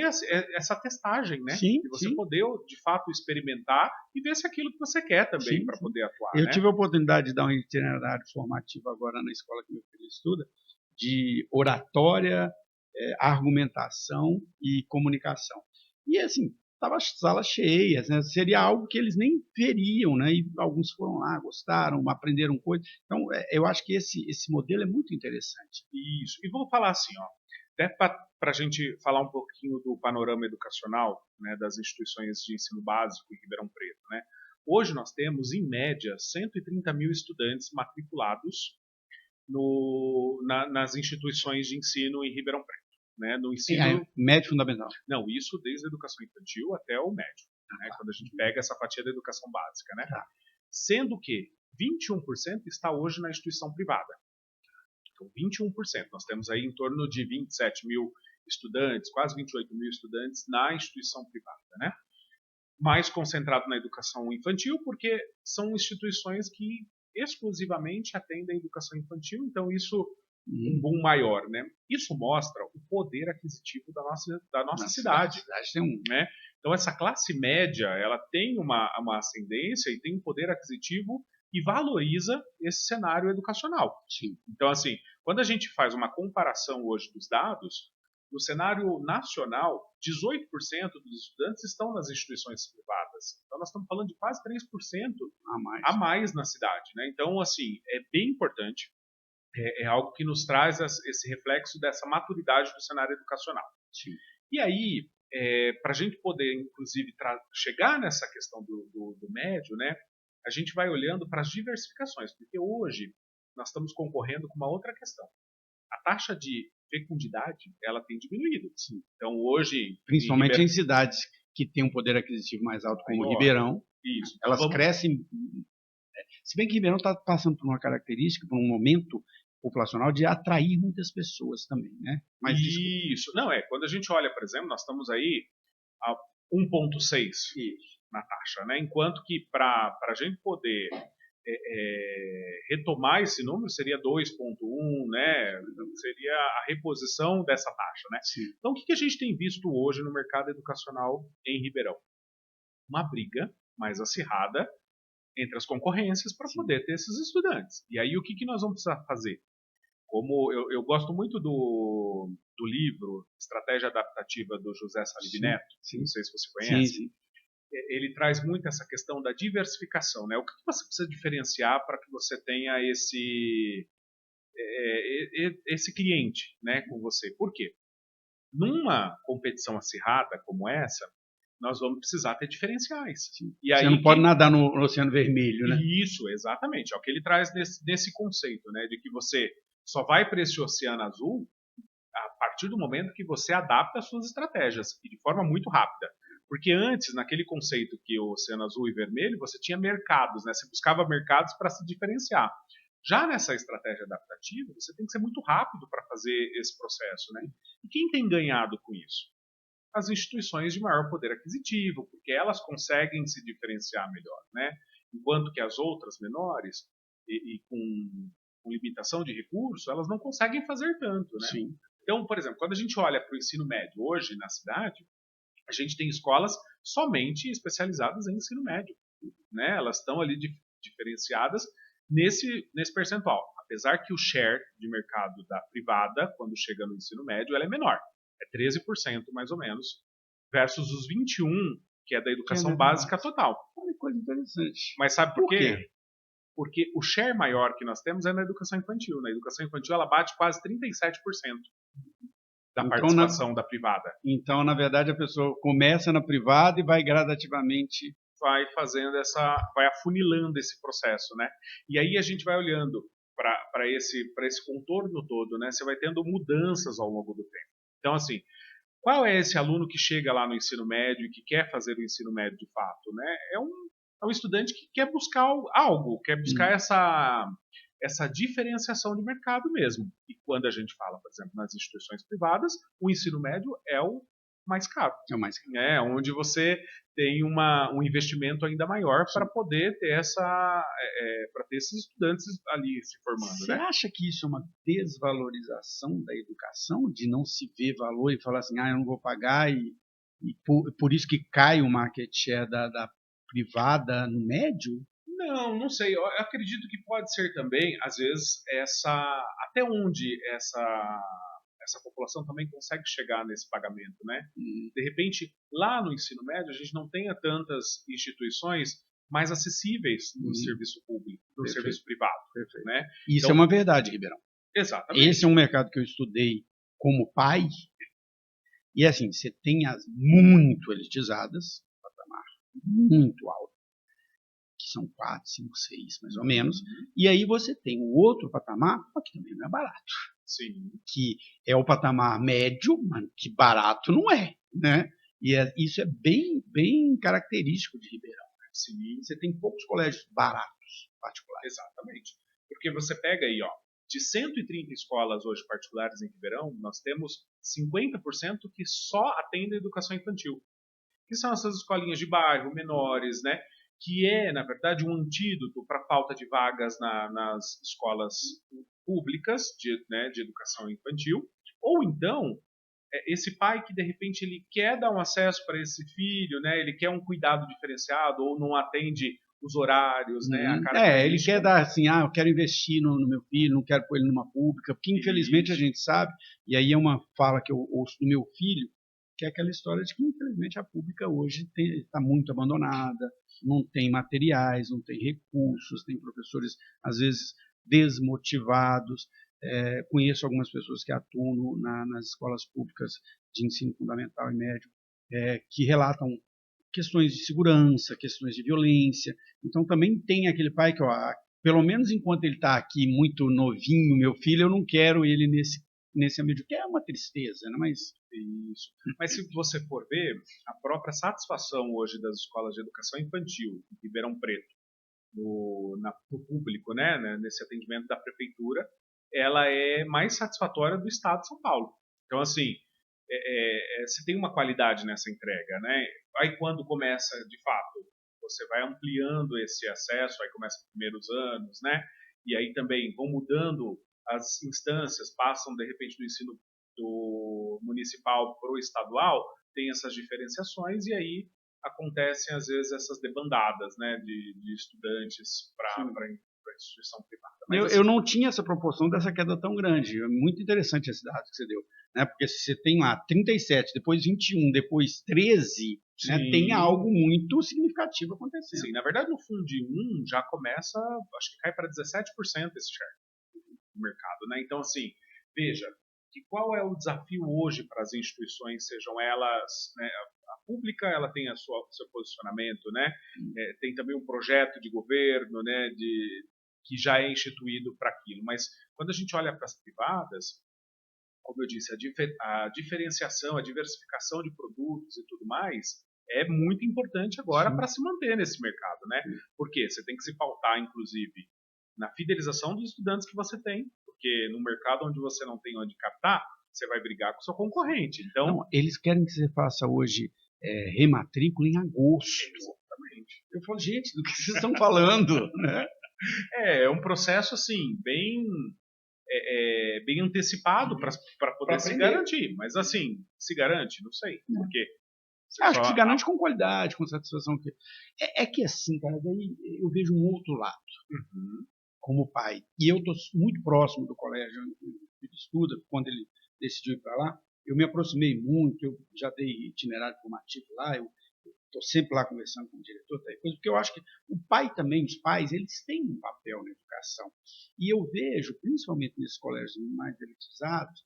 essa testagem, né? Sim, de você sim. poder, de fato, experimentar e ver se é aquilo que você quer também para poder atuar. Eu né? tive a oportunidade de dar um itinerário formativo agora na escola que meu filho estuda, de oratória, argumentação e comunicação. E assim, tava as salas cheias, né? Seria algo que eles nem veriam, né? E alguns foram lá, gostaram, aprenderam coisas. Então, eu acho que esse modelo é muito interessante. Isso. E vou falar assim, ó, até para a gente falar um pouquinho do panorama educacional, né, das instituições de ensino básico em Ribeirão Preto, né? Hoje nós temos, em média, 130 mil estudantes matriculados nas instituições de ensino em Ribeirão Preto. Né, no ensino médio fundamental. Não, isso desde a educação infantil até o médio, né, quando a gente pega essa fatia da educação básica, né? Sendo que 21% está hoje na instituição privada. Então, 21%. Nós temos aí em torno de 27 mil estudantes, quase 28 mil estudantes na instituição privada, né? Mais concentrado na educação infantil, porque são instituições que exclusivamente atendem a educação infantil, então isso um boom maior, né? Isso mostra o poder aquisitivo da nossa cidade, né? Então essa classe média, ela tem uma ascendência e tem um poder aquisitivo e valoriza esse cenário educacional. Sim. Então assim, quando a gente faz uma comparação hoje dos dados, no cenário nacional, 18% dos estudantes estão nas instituições privadas. Então nós estamos falando de quase 3% a mais na cidade, né? Então assim, é bem importante. É algo que nos traz esse reflexo dessa maturidade do cenário educacional. Sim. E aí, para a gente poder, inclusive, chegar nessa questão do médio, né, a gente vai olhando para as diversificações, porque hoje nós estamos concorrendo com uma outra questão. A taxa de fecundidade, ela tem diminuído. Sim. Então, hoje... Principalmente em cidades que têm um poder aquisitivo mais alto, como Ribeirão, isso. Elas crescem... Se bem que Ribeirão está passando por uma característica, por um momento populacional de atrair muitas pessoas também, né? Mas isso. Não, quando a gente olha, por exemplo, nós estamos aí a 1,6 na taxa, né? Enquanto que para a gente poder retomar esse número seria 2,1, né? Seria a reposição dessa taxa, né? Sim. Então, o que a gente tem visto hoje no mercado educacional em Ribeirão? Uma briga mais acirrada entre as concorrências para poder ter esses estudantes. E aí, o que nós vamos precisar fazer? Como eu gosto muito do livro Estratégia Adaptativa do José Salib Neto, não sei se você conhece, sim. Ele traz muito essa questão da diversificação, né? O que você precisa diferenciar para que você tenha esse cliente, né, com você? Por quê? Numa competição acirrada como essa, nós vamos precisar ter diferenciais. E aí, você não pode nadar no Oceano Vermelho, né? Isso, exatamente. É o que ele traz nesse conceito, né, de que você só vai para esse oceano azul a partir do momento que você adapta as suas estratégias e de forma muito rápida. Porque antes, naquele conceito que o oceano azul e vermelho, você tinha mercados, né? Você buscava mercados para se diferenciar. Já nessa estratégia adaptativa, você tem que ser muito rápido para fazer esse processo, né? E quem tem ganhado com isso? As instituições de maior poder aquisitivo, porque elas conseguem se diferenciar melhor, né? Enquanto que as outras menores e com limitação de recursos, elas não conseguem fazer tanto, né? Sim. Então, por exemplo, quando a gente olha para o ensino médio hoje na cidade, a gente tem escolas somente especializadas em ensino médio, né? Elas estão ali diferenciadas nesse percentual, apesar que o share de mercado da privada, quando chega no ensino médio, ela é menor, é 13% mais ou menos, versus os 21% que é da educação básica total. Olha que coisa interessante. Mas sabe por quê? Porque o share maior que nós temos é na educação infantil. Na educação infantil ela bate quase 37% da participação da privada. Então, na verdade, a pessoa começa na privada e vai gradativamente vai fazendo vai afunilando esse processo, né? E aí a gente vai olhando para esse contorno todo, né? Você vai tendo mudanças ao longo do tempo. Então, assim, qual é esse aluno que chega lá no ensino médio e que quer fazer o ensino médio de fato, né? É um estudante que quer buscar algo, quer buscar essa diferenciação de mercado mesmo. E quando a gente fala, por exemplo, nas instituições privadas, o ensino médio é o mais caro. É o mais caro. Onde você tem um investimento ainda maior para poder ter para ter esses estudantes ali se formando. Você acha que isso é uma desvalorização da educação, de não se ver valor e falar assim, eu não vou pagar e por isso que cai o market share da privada no médio? Não sei. Eu acredito que pode ser também, às vezes, até onde essa população também consegue chegar nesse pagamento, né? De repente, lá no ensino médio, a gente não tenha tantas instituições mais acessíveis no serviço público, no serviço privado. Perfeito. Né? Isso então, é uma verdade, Ribeirão. Exatamente. Esse é um mercado que eu estudei como pai, e assim, você tem as muito elitizadas, patamar muito alto, que são 4, 5, 6, mais ou menos, e aí você tem um outro patamar, que também não é barato. Sim. Que é o patamar médio, mas que barato não é, né? E isso é bem característico de Ribeirão. Né? Sim. Você tem poucos colégios baratos particulares. Exatamente. Porque você pega aí, de 130 escolas hoje particulares em Ribeirão, nós temos 50% que só atendem educação infantil. Que são essas escolinhas de bairro, menores, né? Que é, na verdade, um antídoto para a falta de vagas nas escolas públicas de educação infantil. Ou então, esse pai que, de repente, ele quer dar um acesso para esse filho, né? Ele quer um cuidado diferenciado ou não atende os horários, né? A característica. Ele quer dar assim, eu quero investir no meu filho, não quero pôr ele numa pública, porque infelizmente a gente sabe, e aí é uma fala que eu ouço do meu filho, que é aquela história de que infelizmente a pública hoje está muito abandonada, não tem materiais, não tem recursos, tem professores às vezes desmotivados. Conheço algumas pessoas que atuam nas escolas públicas de ensino fundamental e médio, que relatam questões de segurança, questões de violência. Então também tem aquele pai que, pelo menos enquanto ele está aqui muito novinho, meu filho, eu não quero ele nesse ambiente, que é uma tristeza, né? Isso. Mas se você for ver, a própria satisfação hoje das escolas de educação infantil em Ribeirão Preto, no público, né, nesse atendimento da prefeitura, ela é mais satisfatória do estado de São Paulo. Então, assim, se tem uma qualidade nessa entrega, né? Aí quando começa, de fato, você vai ampliando esse acesso, aí começa os primeiros anos, né? E aí também vão mudando as instâncias, passam de repente do ensino do municipal para o estadual, tem essas diferenciações e aí acontecem às vezes essas debandadas, né, de estudantes para instituição privada. Mas, eu não tinha essa proporção dessa queda tão grande. É muito interessante esse dado que você deu, né? Porque se você tem lá 37, depois 21, depois 13, né, tem algo muito significativo acontecendo. Sim, na verdade no Fundi 1 já começa, acho que cai para 17% esse share no mercado, né? Então assim, veja, que qual é o desafio hoje para as instituições, sejam elas, né, a pública, ela tem seu posicionamento, né? Tem também um projeto de governo, né, que já é instituído para aquilo. Mas quando a gente olha para as privadas, como eu disse, a diferenciação, a diversificação de produtos e tudo mais é muito importante agora para se manter nesse mercado, né? Porque você tem que se pautar, inclusive, na fidelização dos estudantes que você tem, porque no mercado onde você não tem onde captar, você vai brigar com o seu concorrente. Então, não, eles querem que você faça hoje rematrícula em agosto. Exatamente. Eu falo, gente, do que vocês estão falando? Né? É um processo assim bem bem antecipado para poder se garantir, mas assim, se garante? Não sei, porque acho que se garante com qualidade, com satisfação. É que assim, cara, daí eu vejo um outro lado, como pai. E eu estou muito próximo do colégio onde ele estuda, quando ele decidiu ir para lá. Eu me aproximei muito, eu já dei itinerário formativo lá, eu estou sempre lá conversando com o diretor, porque eu acho que o pai também, os pais, eles têm um papel na educação. E eu vejo, principalmente nesses colégios mais elitizados,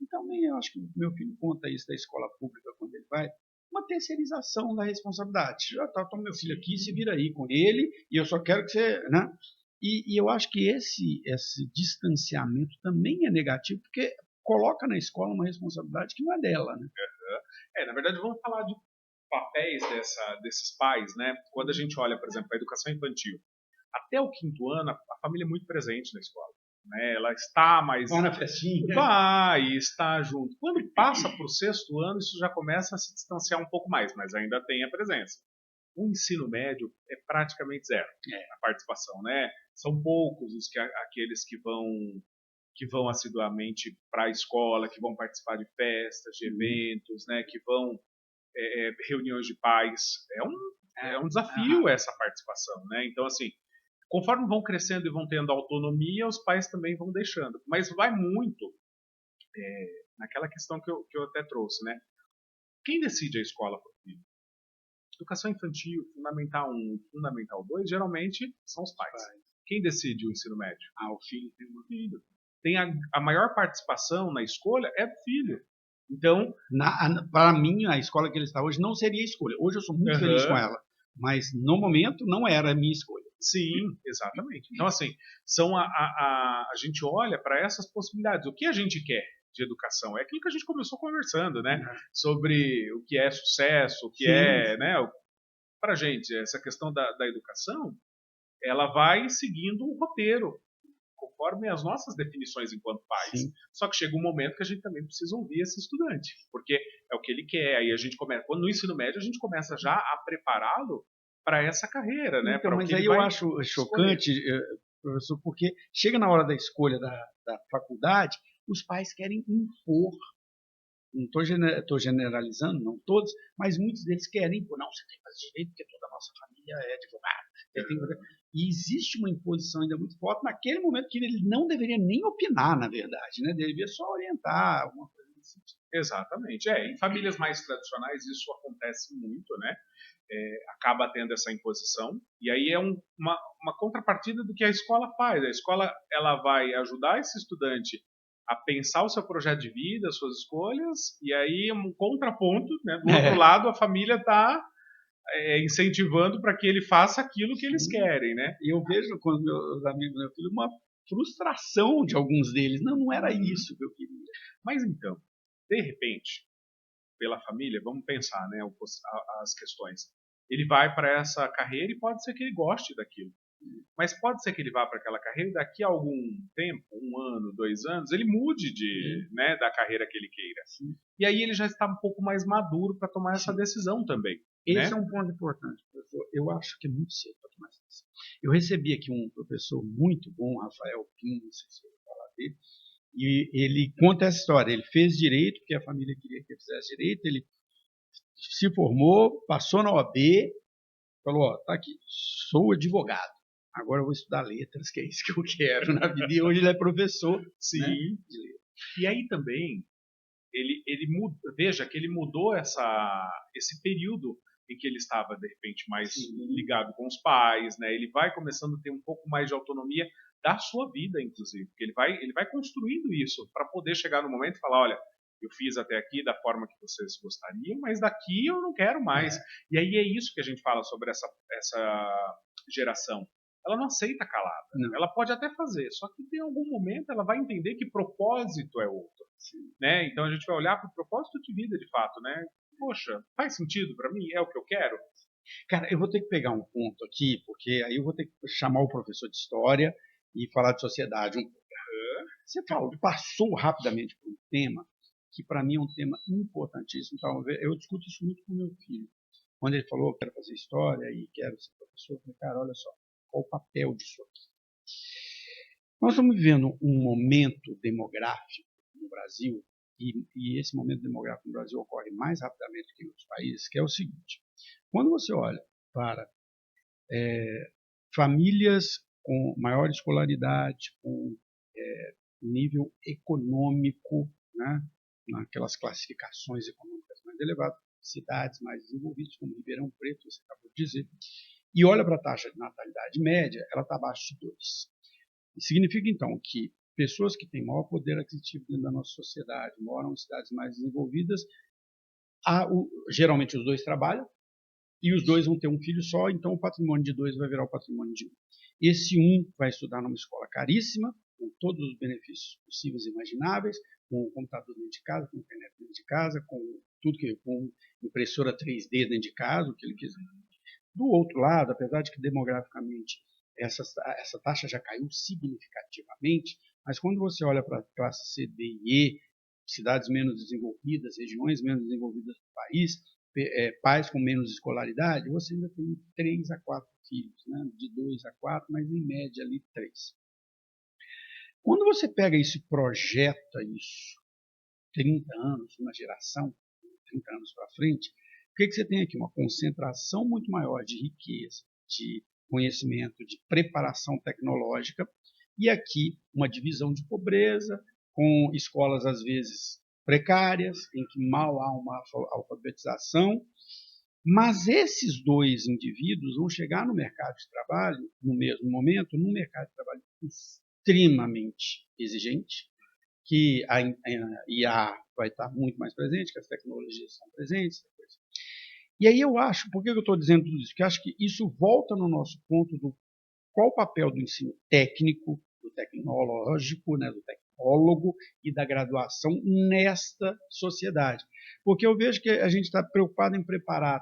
e também eu acho que meu filho conta isso da escola pública quando ele vai, uma terceirização da responsabilidade. Já tá, toma meu filho aqui, se vira aí com ele, e eu só quero que você, né? E eu acho que esse distanciamento também é negativo, porque coloca na escola uma responsabilidade que não é dela, né? Na verdade, vamos falar de papéis desses pais, né? Quando a gente olha, por exemplo, a educação infantil, até o 5º ano, a família é muito presente na escola. Né? Ela está mais... Vai na festinha. Vai, está junto. Quando passa para o 6º ano, isso já começa a se distanciar um pouco mais, mas ainda tem a presença. O ensino médio é praticamente zero a participação, né? São poucos aqueles que vão assiduamente para a escola, que vão participar de festas, de eventos, né? Que vão reuniões de pais. É um desafio essa participação, né? Então, assim, conforme vão crescendo e vão tendo autonomia, os pais também vão deixando. Mas vai muito naquela questão que eu até trouxe, né? Quem decide a escola para o filho? Educação infantil, Fundamental 1, Fundamental 2, geralmente são os pais. Quem decide o ensino médio? O filho tem um filho. Tem a maior participação na escolha é do filho. Então, para mim, a escola que ele está hoje não seria escolha. Hoje eu sou muito feliz com ela, mas no momento não era a minha escolha. Sim, exatamente. Então, assim, a gente olha para essas possibilidades. O que a gente quer de educação? É aquilo que a gente começou conversando, né? Sobre o que é sucesso, o que né? Para a gente, essa questão da educação, ela vai seguindo um roteiro, conforme as nossas definições enquanto pais. Sim. Só que chega um momento que a gente também precisa ouvir esse estudante, porque é o que ele quer. Aí a gente começa, quando no ensino médio, a gente começa já a prepará-lo para essa carreira, né? Então, mas aí eu acho chocante, professor, porque chega na hora da escolha da faculdade, os pais querem impor. Não estou generalizando, não todos, mas muitos deles querem impor. Não, você tem que fazer direito, porque toda a nossa família é advogada. E existe uma imposição ainda muito forte naquele momento que ele não deveria nem opinar, na verdade, né? Deveria só orientar, alguma coisa assim. Exatamente. Em famílias mais tradicionais isso acontece muito, né? Acaba tendo essa imposição, e aí é uma contrapartida do que a escola faz. A escola ela vai ajudar esse estudante a pensar o seu projeto de vida, as suas escolhas, e aí um contraponto, né? Do outro lado, a família está incentivando para que ele faça aquilo que eles querem, né? E eu vejo com os meus amigos, meu filho, uma frustração de alguns deles. Não era isso que eu queria. Mas então, de repente, pela família, vamos pensar, né, as questões. Ele vai para essa carreira e pode ser que ele goste daquilo. Mas pode ser que ele vá para aquela carreira e daqui a algum tempo, 1 ano, 2 anos, ele mude né, da carreira que ele queira. Sim. E aí ele já está um pouco mais maduro para tomar essa decisão também. Esse é um ponto importante, professor. Eu acho que é muito cedo para tomar essa decisão. Eu recebi aqui um professor muito bom, Rafael Pinho, não sei se eu vou falar dele, e ele conta essa história. Ele fez direito, porque a família queria que ele fizesse direito, ele se formou, passou na OAB, falou, tá aqui, sou advogado. Agora eu vou estudar letras, que é isso que eu quero na vida. E hoje ele é professor. Sim. Né? E aí também, veja que ele mudou esse período em que ele estava, de repente, mais ligado com os pais, né? Ele vai começando a ter um pouco mais de autonomia da sua vida, inclusive. Porque ele vai construindo isso para poder chegar no momento e falar, olha, eu fiz até aqui da forma que vocês gostariam, mas daqui eu não quero mais. E aí é isso que a gente fala sobre essa geração. Ela não aceita calada. Não. Ela pode até fazer, só que em algum momento ela vai entender que propósito é outro. Né? Então a gente vai olhar para o propósito de vida de fato, né? Poxa, faz sentido para mim? É o que eu quero? Cara, eu vou ter que pegar um ponto aqui, porque aí eu vou ter que chamar o professor de história e falar de sociedade um pouco. Você passou rapidamente por um tema que para mim é um tema importantíssimo. Então, eu discuto isso muito com meu filho. Quando ele falou que quero fazer história e quero ser professor, eu falei, cara, olha só, qual o papel disso aqui? Nós estamos vivendo um momento demográfico no Brasil, e esse momento demográfico no Brasil ocorre mais rapidamente que em outros países, que é o seguinte. Quando você olha para famílias com maior escolaridade, com nível econômico, né, naquelas classificações econômicas mais elevadas, cidades mais desenvolvidas, como Ribeirão Preto, você acabou de dizer, e olha para a taxa de natalidade média, ela está abaixo de 2. Significa, então, que pessoas que têm maior poder aquisitivo dentro da nossa sociedade, moram em cidades mais desenvolvidas, geralmente os dois trabalham, e os dois vão ter um filho só, então o patrimônio de dois vai virar o patrimônio de um. Esse um vai estudar numa escola caríssima, com todos os benefícios possíveis e imagináveis, com o computador dentro de casa, com internet dentro de casa, com tudo com impressora 3D dentro de casa, o que ele quiser. Do outro lado, apesar de que demograficamente essa taxa já caiu significativamente, mas quando você olha para a classe C, D e E, cidades menos desenvolvidas, regiões menos desenvolvidas do país, pais com menos escolaridade, você ainda tem 3 a 4 filhos, né? De 2 a 4, mas em média ali 3. Quando você pega isso e projeta isso, 30 anos, uma geração, 30 anos para frente, o que você tem aqui? Uma concentração muito maior de riqueza, de conhecimento, de preparação tecnológica, e aqui uma divisão de pobreza, com escolas às vezes precárias, em que mal há uma alfabetização, mas esses dois indivíduos vão chegar no mercado de trabalho, no mesmo momento, num mercado de trabalho extremamente exigente, que a IA vai estar muito mais presente, que as tecnologias são presentes. E aí eu acho, por que eu estou dizendo tudo isso? Porque eu acho que isso volta no nosso ponto do qual o papel do ensino técnico, do tecnológico, né, do tecnólogo e da graduação nesta sociedade. Porque eu vejo que a gente está preocupado em preparar,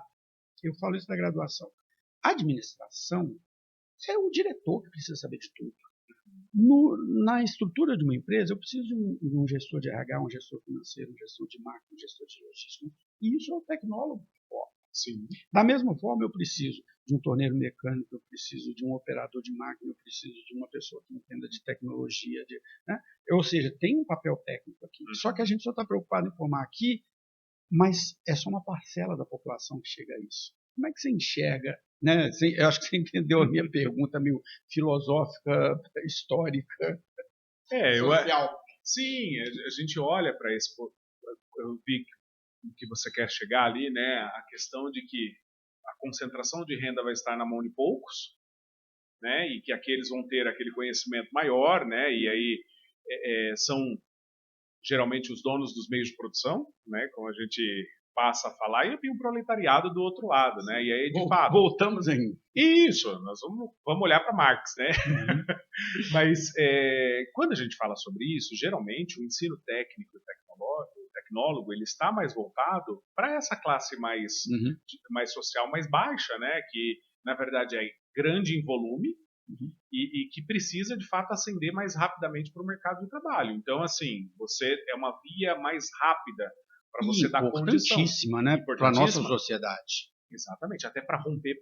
eu falo isso da graduação, a administração é o diretor que precisa saber de tudo. Na estrutura de uma empresa, eu preciso de um gestor de RH, um gestor financeiro, um gestor de marketing, um gestor de logística. E isso é o tecnólogo. Sim. Da mesma forma, eu preciso de um torneiro mecânico, eu preciso de um operador de máquina, eu preciso de uma pessoa que entenda de tecnologia. Né? Ou seja, tem um papel técnico aqui. Só que a gente só está preocupado em formar aqui, mas é só uma parcela da população que chega a isso. Como é que você enxerga? Né? Eu acho que você entendeu a minha pergunta meio filosófica, histórica, social. Sim, a gente olha para esse... Eu vi que você quer chegar ali, né? A questão de que a concentração de renda vai estar na mão de poucos, né? E que aqueles vão ter aquele conhecimento maior, né? E aí são geralmente os donos dos meios de produção, né? Como a gente passa a falar, e tem o proletariado do outro lado, né? E aí de fato voltamos ainda. Isso, nós vamos olhar para Marx, né? Uhum. Mas quando a gente fala sobre isso, geralmente o ensino técnico e tecnólogo, ele está mais voltado para essa classe mais social, mais baixa, né? Que na verdade é grande em volume e que precisa de fato ascender mais rapidamente para o mercado de trabalho. Então, assim, você é uma via mais rápida para você dar condição. Importantíssima, né? Para a nossa sociedade. Exatamente, até para romper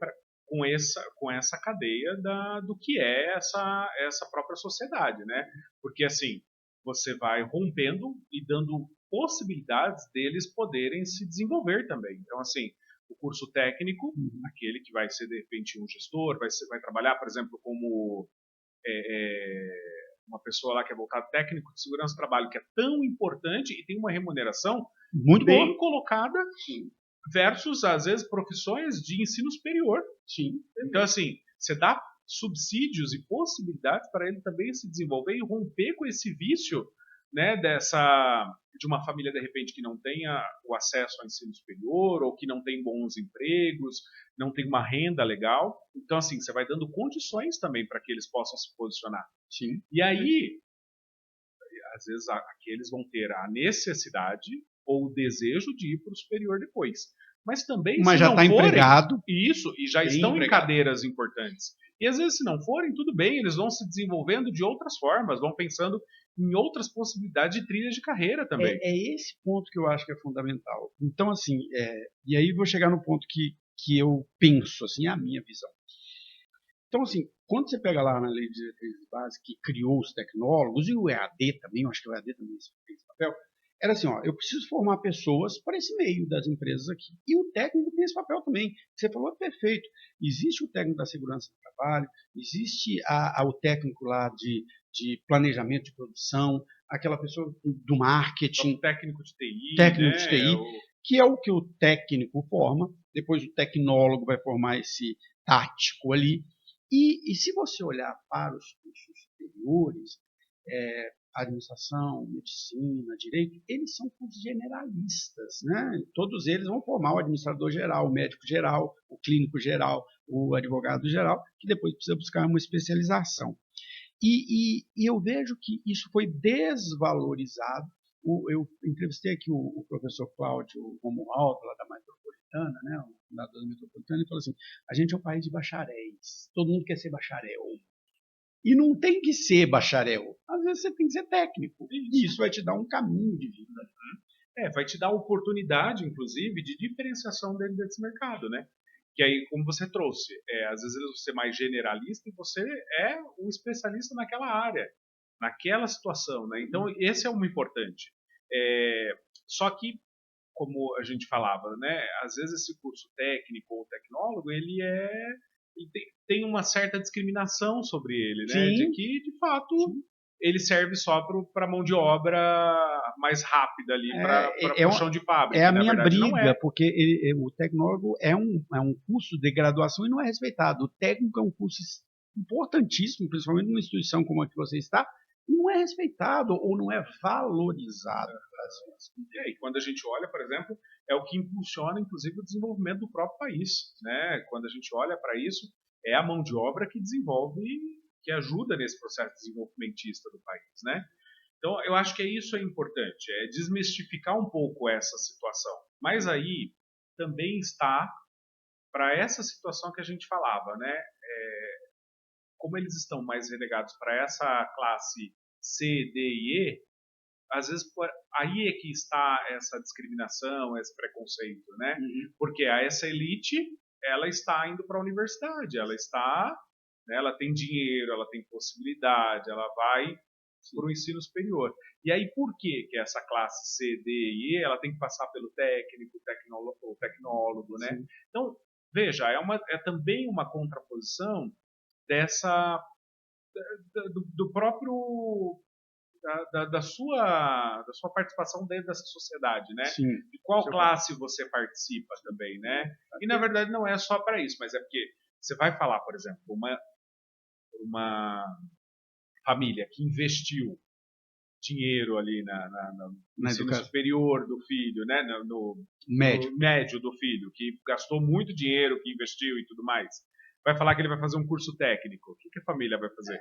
com essa cadeia do que é essa própria sociedade, né? Porque assim, você vai rompendo e dando possibilidades deles poderem se desenvolver também. Então, assim, o curso técnico, aquele que vai ser de repente um gestor, vai trabalhar, por exemplo, como uma pessoa lá que é voltada técnico de segurança do trabalho, que é tão importante e tem uma remuneração muito bem boa. colocada, versus, às vezes, profissões de ensino superior. Sim. Então, assim, você dá subsídios e possibilidades para ele também se desenvolver e romper com esse vício, né, de uma família, de repente, que não tenha o acesso ao ensino superior ou que não tem bons empregos, não tem uma renda legal. Então, assim, você vai dando condições também para que eles possam se posicionar. Sim. E aí, às vezes, aqueles vão ter a necessidade ou o desejo de ir para o superior depois. Mas também, mas se já não está empregado. Isso, e já estão em cadeiras importantes. E às vezes, se não forem, tudo bem, eles vão se desenvolvendo de outras formas, vão pensando em outras possibilidades de trilhas de carreira também. É esse ponto que eu acho que é fundamental. Então, assim, e aí vou chegar no ponto que eu penso, assim, a minha visão. Então, assim, quando você pega lá na Lei de Diretrizes Básicas, que criou os tecnólogos, e o EAD também, eu acho que o EAD também tem esse papel, era assim, ó, eu preciso formar pessoas para esse meio das empresas aqui. E o técnico tem esse papel também. Você falou perfeito. Existe o técnico da segurança do trabalho, existe o técnico lá de planejamento de produção, aquela pessoa do marketing. O técnico de TI. Técnico né? de TI, que é o que o técnico forma. Depois o tecnólogo vai formar esse tático ali. E se você olhar para os cursos superiores, administração, medicina, direito, eles são cursos generalistas, né? Todos eles vão formar o administrador geral, o médico geral, o clínico geral, o advogado geral, que depois precisa buscar uma especialização. E eu vejo que isso foi desvalorizado. Eu entrevistei aqui o professor Cláudio Romualdo, lá da Metropolitana, né, o fundador da Metropolitana, e falou assim, a gente é um país de bacharéis, todo mundo quer ser bacharel. E não tem que ser bacharel, às vezes você tem que ser técnico, e isso vai te dar um caminho de vida. Vai te dar oportunidade, inclusive, de diferenciação dentro desse mercado, né? Que aí, como você trouxe, às vezes você é mais generalista e você é um especialista naquela área, naquela situação, né? Então, esse é o importante. Só que, como a gente falava, né? Às vezes esse curso técnico ou tecnólogo, ele tem uma certa discriminação sobre ele, né? Sim. De que, de fato, ele serve só para mão de obra mais rápida ali, para o chão de fábrica. É a minha verdade, briga, porque o tecnólogo é um curso de graduação e não é respeitado. O técnico é um curso importantíssimo, principalmente numa instituição como a que você está, e não é respeitado ou não é valorizado. E quando a gente olha, por exemplo, é o que impulsiona, inclusive, o desenvolvimento do próprio país, né? Quando a gente olha para isso, é a mão de obra que desenvolve, que ajuda nesse processo desenvolvimentista do país, né? Então, eu acho que isso é importante, é desmistificar um pouco essa situação. Mas aí também está para essa situação que a gente falava, né? Como eles estão mais relegados para essa classe C, D e E, às vezes aí é que está essa discriminação, esse preconceito, né? Porque essa elite, ela está indo para a universidade, ela está, né, ela tem dinheiro, ela tem possibilidade, ela vai para o ensino superior. E aí por que essa classe C, D e E, ela tem que passar pelo técnico, tecnólogo, né? Sim. Então, veja, é também uma contraposição do próprio da sua participação dentro dessa sociedade, né? Sim. De qual classe você participa também, né? E na verdade não é só para isso, mas é porque você vai falar, por exemplo, uma família que investiu dinheiro ali no ensino superior do filho, né? No médio do filho, que gastou muito dinheiro, que investiu e tudo mais. Vai falar que ele vai fazer um curso técnico. O que a família vai fazer?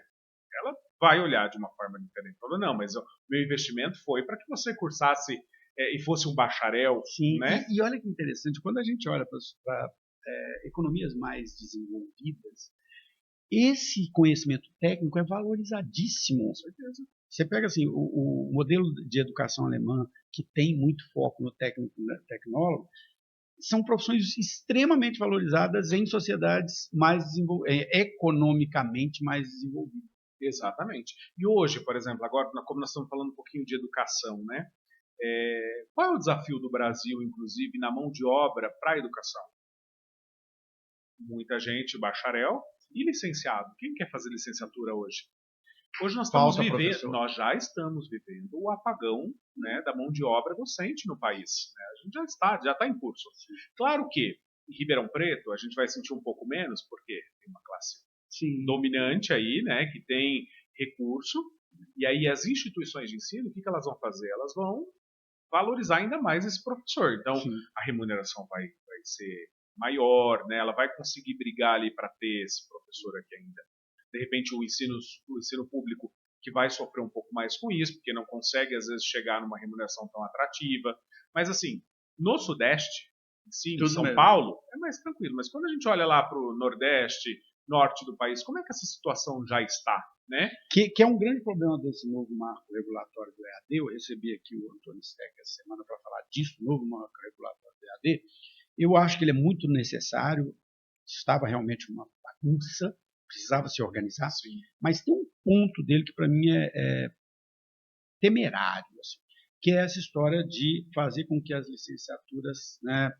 Ela vai olhar de uma forma diferente. Falou, não, mas o meu investimento foi para que você cursasse e fosse um bacharel. Sim, né? E olha que interessante, quando a gente olha para economias mais desenvolvidas, esse conhecimento técnico é valorizadíssimo. Com certeza. Você pega assim, o modelo de educação alemã, que tem muito foco no tecnólogo, são profissões extremamente valorizadas em sociedades mais economicamente mais desenvolvidas. Exatamente. E hoje, por exemplo, agora como nós estamos falando um pouquinho de educação, né? Qual é o desafio do Brasil, inclusive, na mão de obra para a educação? Muita gente bacharel e licenciado. Quem quer fazer licenciatura hoje? Hoje nós já estamos vivendo o apagão, né, da mão de obra docente no país. Né? A gente já está em curso. Claro que em Ribeirão Preto a gente vai sentir um pouco menos, porque tem uma classe dominante aí, né, que tem recurso, e aí as instituições de ensino, o que elas vão fazer? Elas vão valorizar ainda mais esse professor. Então, a remuneração vai ser maior, né? Ela vai conseguir brigar ali para ter esse professor aqui ainda. De repente, o ensino público que vai sofrer um pouco mais com isso, porque não consegue, às vezes, chegar numa remuneração tão atrativa. Mas, assim, no Sudeste, em São Paulo, é mais tranquilo. Mas quando a gente olha lá para o Nordeste, Norte do país, como é que essa situação já está? Né? Que é um grande problema desse novo marco regulatório do EAD. Eu recebi aqui o Antônio Steck essa semana para falar disso, novo marco regulatório do EAD. Eu acho que ele é muito necessário, estava realmente uma bagunça, precisava se organizar, mas tem um ponto dele que para mim é temerário, assim, que é essa história de fazer com que as licenciaturas, né,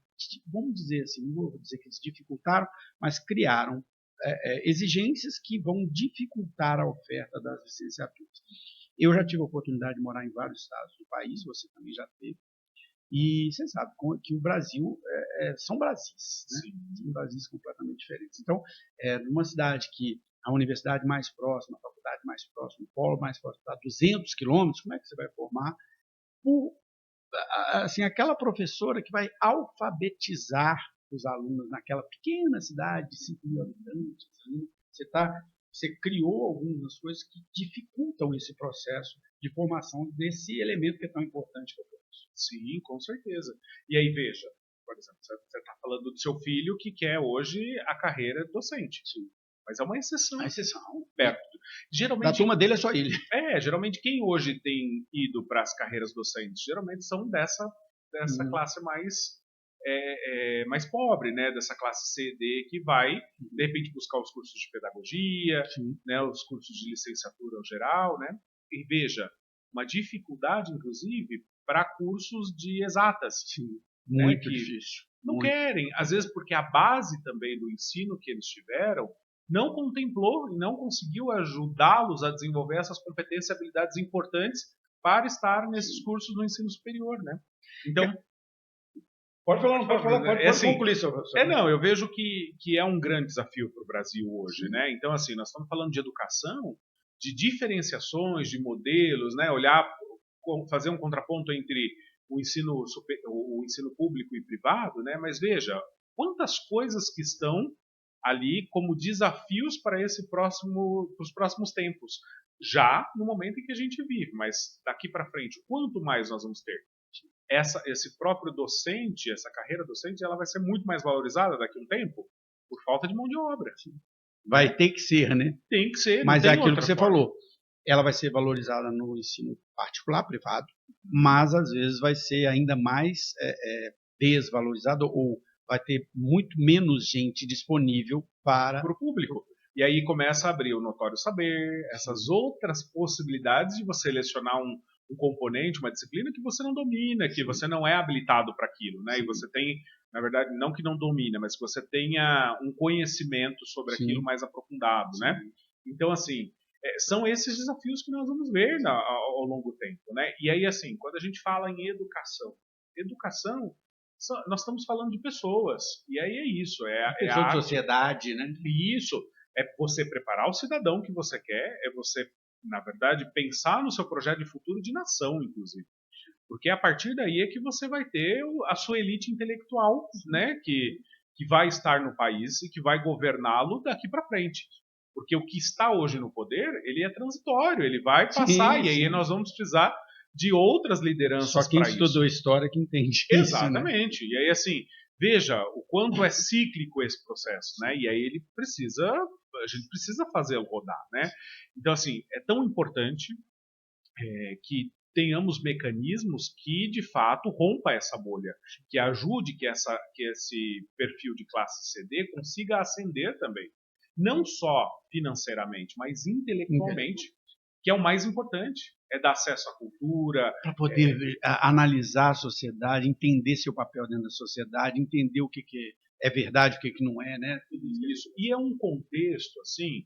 vamos dizer assim, não vou dizer que eles dificultaram, mas criaram exigências que vão dificultar a oferta das licenciaturas. Eu já tive a oportunidade de morar em vários estados do país, você também já teve, e você sabe que o Brasil são Brasis, né? São Brasis completamente diferentes. Então, numa cidade que a universidade mais próxima, a faculdade mais próxima, o polo mais próximo, está a 200 quilômetros, como é que você vai formar assim, aquela professora que vai alfabetizar os alunos naquela pequena cidade de 5 mil habitantes? Você criou algumas coisas que dificultam esse processo de formação desse elemento que é tão importante para todos. Sim, com certeza. E aí, veja, por exemplo, você está falando do seu filho que quer hoje a carreira docente. Sim. Mas é uma exceção. A exceção. Perto. Geralmente, da turma dele é só ele. Geralmente quem hoje tem ido para as carreiras docentes, geralmente são dessa classe mais pobre, né? Dessa classe C, D, que vai, de repente, buscar os cursos de pedagogia, né? Os cursos de licenciatura ao geral, né? E veja, uma dificuldade, inclusive, para cursos de exatas. Sim. Né? Muito difícil. Não muito. querem, às vezes porque a base também do ensino que eles tiveram não contemplou e não conseguiu ajudá-los a desenvolver essas competências e habilidades importantes para estar nesses cursos do ensino superior, né? Então, pode assim, concluir, professor. não, eu vejo que é um grande desafio para o Brasil hoje, né? Então, assim, nós estamos falando de educação, de diferenciações, de modelos, né? Olhar, fazer um contraponto entre o ensino público e privado, né? Mas veja, quantas coisas que estão ali como desafios para os próximos tempos, já no momento em que a gente vive, mas daqui para frente, quanto mais nós vamos ter? Esse próprio docente, essa carreira docente, ela vai ser muito mais valorizada daqui a um tempo por falta de mão de obra. Vai ter que ser, né? Tem que ser. Mas é aquilo que você falou. Ela vai ser valorizada no ensino particular, privado, mas às vezes vai ser ainda mais desvalorizada ou vai ter muito menos gente disponível para o público. E aí começa a abrir o notório saber, essas outras possibilidades de você lecionar um componente, uma disciplina que você não domina, que você não é habilitado para aquilo, né? E você tem, na verdade, não que não domina, mas que você tenha um conhecimento sobre aquilo mais aprofundado, né? Então, assim, são esses desafios que nós vamos ver ao longo do tempo, né? E aí, assim, quando a gente fala em educação, nós estamos falando de pessoas. E aí é isso. Pessoa de sociedade, né? Isso. É você preparar o cidadão que você quer, é você, na verdade, pensar no seu projeto de futuro de nação, inclusive. Porque a partir daí é que você vai ter a sua elite intelectual, né? Que vai estar no país e que vai governá-lo daqui para frente. Porque o que está hoje no poder, ele é transitório, ele vai passar, e aí nós vamos precisar de outras lidenças para isso. Só quem estudou história que entende isso. Exatamente. Né? E aí, assim, veja o quanto é cíclico esse processo, né? E aí a gente precisa fazê-lo rodar, né? Então, assim, é tão importante que tenhamos mecanismos que, de fato, rompa essa bolha, que ajude que esse perfil de classe CD consiga ascender também. Não só financeiramente, mas intelectualmente, que é o mais importante. É dar acesso à cultura. Para poder analisar a sociedade, entender seu papel dentro da sociedade, entender o que é verdade, o que não é, né? Tudo isso. E é um contexto, assim,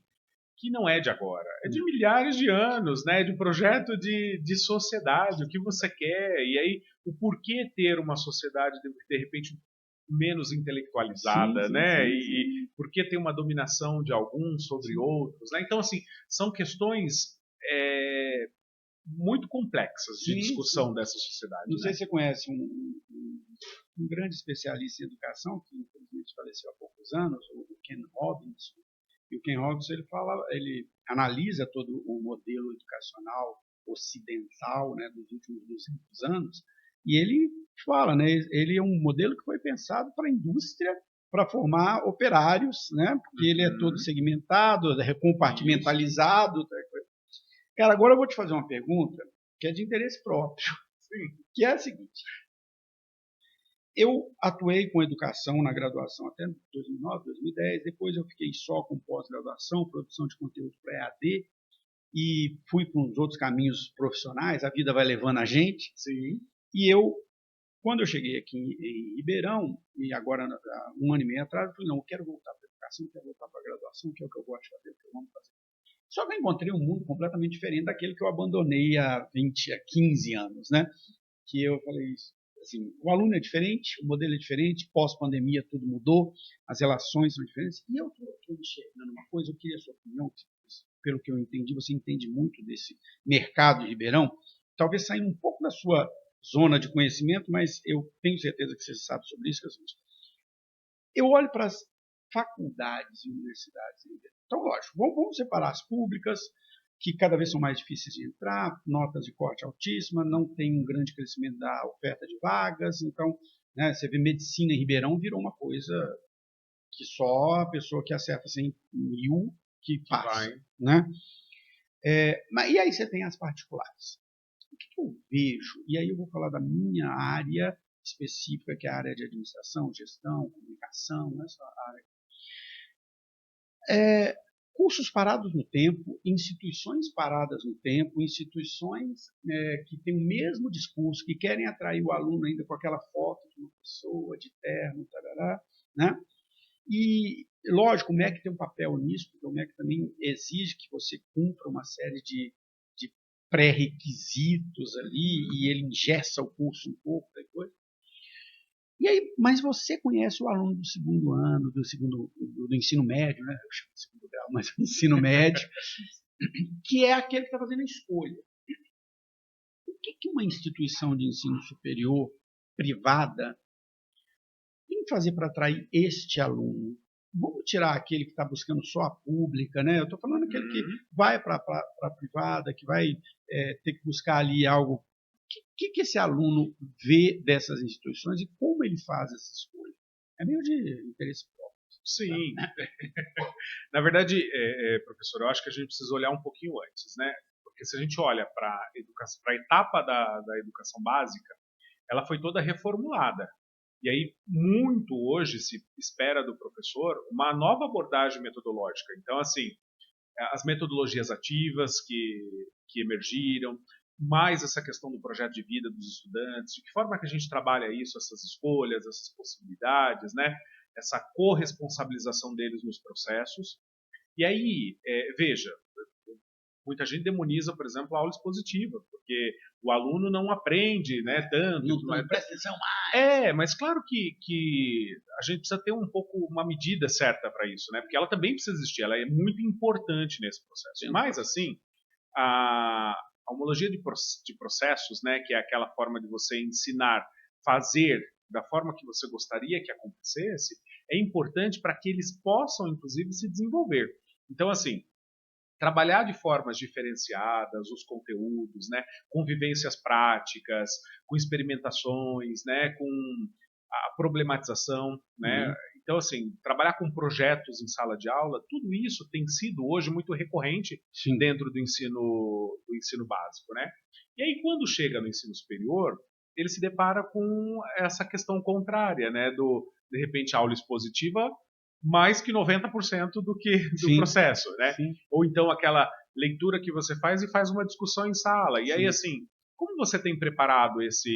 que não é de agora. É de milhares de anos, né? De um projeto de sociedade, o que você quer. E aí, o porquê ter uma sociedade, de repente, menos intelectualizada, né? E por que tem uma dominação de alguns sobre outros, né? Então, assim, são questões muito complexas de discussão dessa sociedade. Não sei se você conhece um grande especialista em educação, que infelizmente faleceu há poucos anos, o Ken Robinson. E o Ken Robinson ele analisa todo o modelo educacional ocidental, né, dos últimos 200 anos, e ele fala, né, ele é um modelo que foi pensado para a indústria, para formar operários, né, porque ele é todo segmentado, compartimentalizado. Cara, agora eu vou te fazer uma pergunta que é de interesse próprio, que é a seguinte. Eu atuei com educação na graduação até 2009, 2010, depois eu fiquei só com pós-graduação, produção de conteúdo para EAD, e fui para uns outros caminhos profissionais, a vida vai levando a gente. E quando eu cheguei aqui em Ribeirão, e agora, um ano e meio atrás, eu falei, não, eu quero voltar para a educação, quero voltar para a graduação, que é o que eu gosto de fazer, o que eu amo fazer. Só que eu encontrei um mundo completamente diferente daquele que eu abandonei há 15 anos, né? Que eu falei, assim, o aluno é diferente, o modelo é diferente, pós-pandemia tudo mudou, as relações são diferentes. E eu estou enxergando uma coisa, eu queria a sua opinião, pelo que eu entendi, você entende muito desse mercado de Ribeirão, talvez saindo um pouco da sua zona de conhecimento, mas eu tenho certeza que você sabe sobre isso. Eu olho para as faculdades e universidades. Então, lógico, vamos separar as públicas, que cada vez são mais difíceis de entrar, notas de corte altíssima, não tem um grande crescimento da oferta de vagas. Então, né, você vê medicina em Ribeirão virou uma coisa que só a pessoa que acerta 100 mil que passa. Né? E aí você tem as particulares. O que eu vejo, e aí eu vou falar da minha área específica, que é a área de administração, gestão, comunicação, essa área. Cursos parados no tempo, instituições paradas no tempo, instituições que têm o mesmo discurso, que querem atrair o aluno ainda com aquela foto de uma pessoa, de terno, tarará, né? E, lógico, o MEC tem um papel nisso, porque o MEC também exige que você cumpra uma série de pré-requisitos ali, e ele engessa o curso um pouco, depois. E aí, mas você conhece o aluno do segundo ano, do ensino médio, né? Eu chamo de segundo grau, mas do ensino médio, que é aquele que está fazendo a escolha. O que uma instituição de ensino superior privada tem que fazer para atrair este aluno? Vamos tirar aquele que está buscando só a pública, né? Eu estou falando aquele que vai para a privada, que vai ter que buscar ali algo. O que esse aluno vê dessas instituições e como ele faz essa escolha? É meio de interesse próprio. Sim. Na verdade, professor, eu acho que a gente precisa olhar um pouquinho antes, né? Porque se a gente olha para a etapa da educação básica, ela foi toda reformulada. E aí, muito hoje se espera do professor uma nova abordagem metodológica. Então, assim, as metodologias ativas que emergiram, mais essa questão do projeto de vida dos estudantes, de que forma que a gente trabalha isso, essas escolhas, essas possibilidades, né? Essa corresponsabilização deles nos processos. E aí, veja, muita gente demoniza, por exemplo, a aula expositiva, porque o aluno não aprende, né, tanto. Não presta atenção mais. Mas claro que a gente precisa ter um pouco uma medida certa para isso, né? Porque ela também precisa existir, ela é muito importante nesse processo. Sim. Mas, assim, a homologia de processos, né, que é aquela forma de você ensinar, fazer da forma que você gostaria que acontecesse, é importante para que eles possam, inclusive, se desenvolver. Então, assim, trabalhar de formas diferenciadas os conteúdos, né, com vivências práticas, com experimentações, né, com a problematização, né. Então, assim, trabalhar com projetos em sala de aula, tudo isso tem sido hoje muito recorrente. Sim. Dentro do ensino básico, né. E aí, quando chega no ensino superior, ele se depara com essa questão contrária, né, de repente, aula expositiva mais que 90% do processo, né? Sim. Ou então aquela leitura que você faz e faz uma discussão em sala. E aí, assim, como você tem preparado esses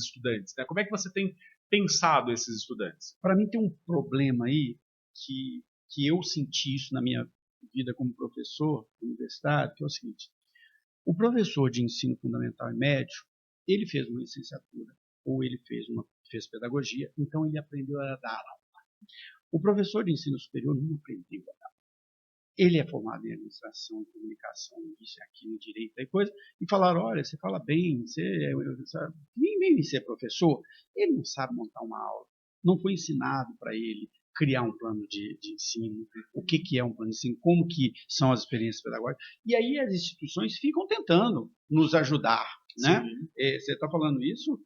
estudantes, né? Como é que você tem pensado esses estudantes? Para mim tem um problema aí que eu senti isso na minha vida como professor universitário, que é o seguinte: o professor de ensino fundamental e médio, ele fez uma licenciatura ou ele fez pedagogia, então ele aprendeu a dar aula. O professor de ensino superior não aprendeu a dar aula. Ele é formado em administração, comunicação, isso, aquilo, direito, e coisa, e falaram: olha, você fala bem, nem vem ser professor. Ele não sabe montar uma aula, não foi ensinado para ele criar um plano de ensino, o que é um plano de ensino, como que são as experiências pedagógicas. E aí as instituições ficam tentando nos ajudar, né? Você está falando isso,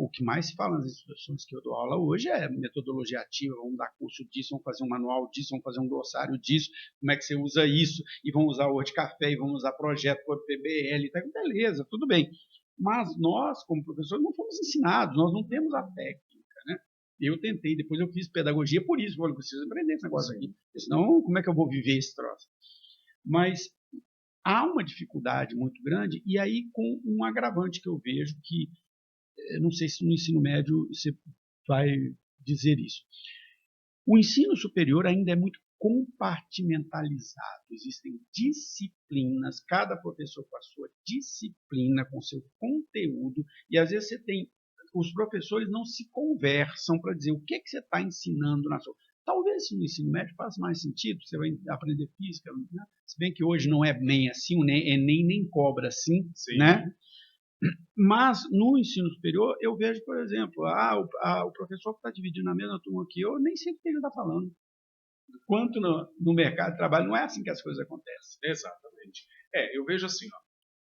o que mais se fala nas instituições que eu dou aula hoje é metodologia ativa, vamos dar curso disso, vamos fazer um manual disso, vamos fazer um glossário disso, como é que você usa isso, e vamos usar o Word Café, e vamos usar projeto por PBL, tá, beleza, tudo bem. Mas nós, como professores, não fomos ensinados, nós não temos a técnica, né? Eu tentei, depois eu fiz pedagogia por isso, eu preciso aprender esse negócio aqui, senão como é que eu vou viver esse troço? Mas há uma dificuldade muito grande, e aí com um agravante que eu vejo, que não sei se no ensino médio você vai dizer isso. O ensino superior ainda é muito compartimentalizado. Existem disciplinas, cada professor com a sua disciplina, com seu conteúdo, e às vezes os professores não se conversam para dizer o que você está ensinando na sua. Talvez no ensino médio faça mais sentido, você vai aprender física, né? Se bem que hoje não é bem assim, o Enem nem cobra assim, Sim. né? Mas no ensino superior eu vejo, por exemplo, o professor que está dividindo na mesma turma que eu nem sei o que ele está falando. Quanto no mercado de trabalho, não é assim que as coisas acontecem. Exatamente. Eu vejo assim, ó,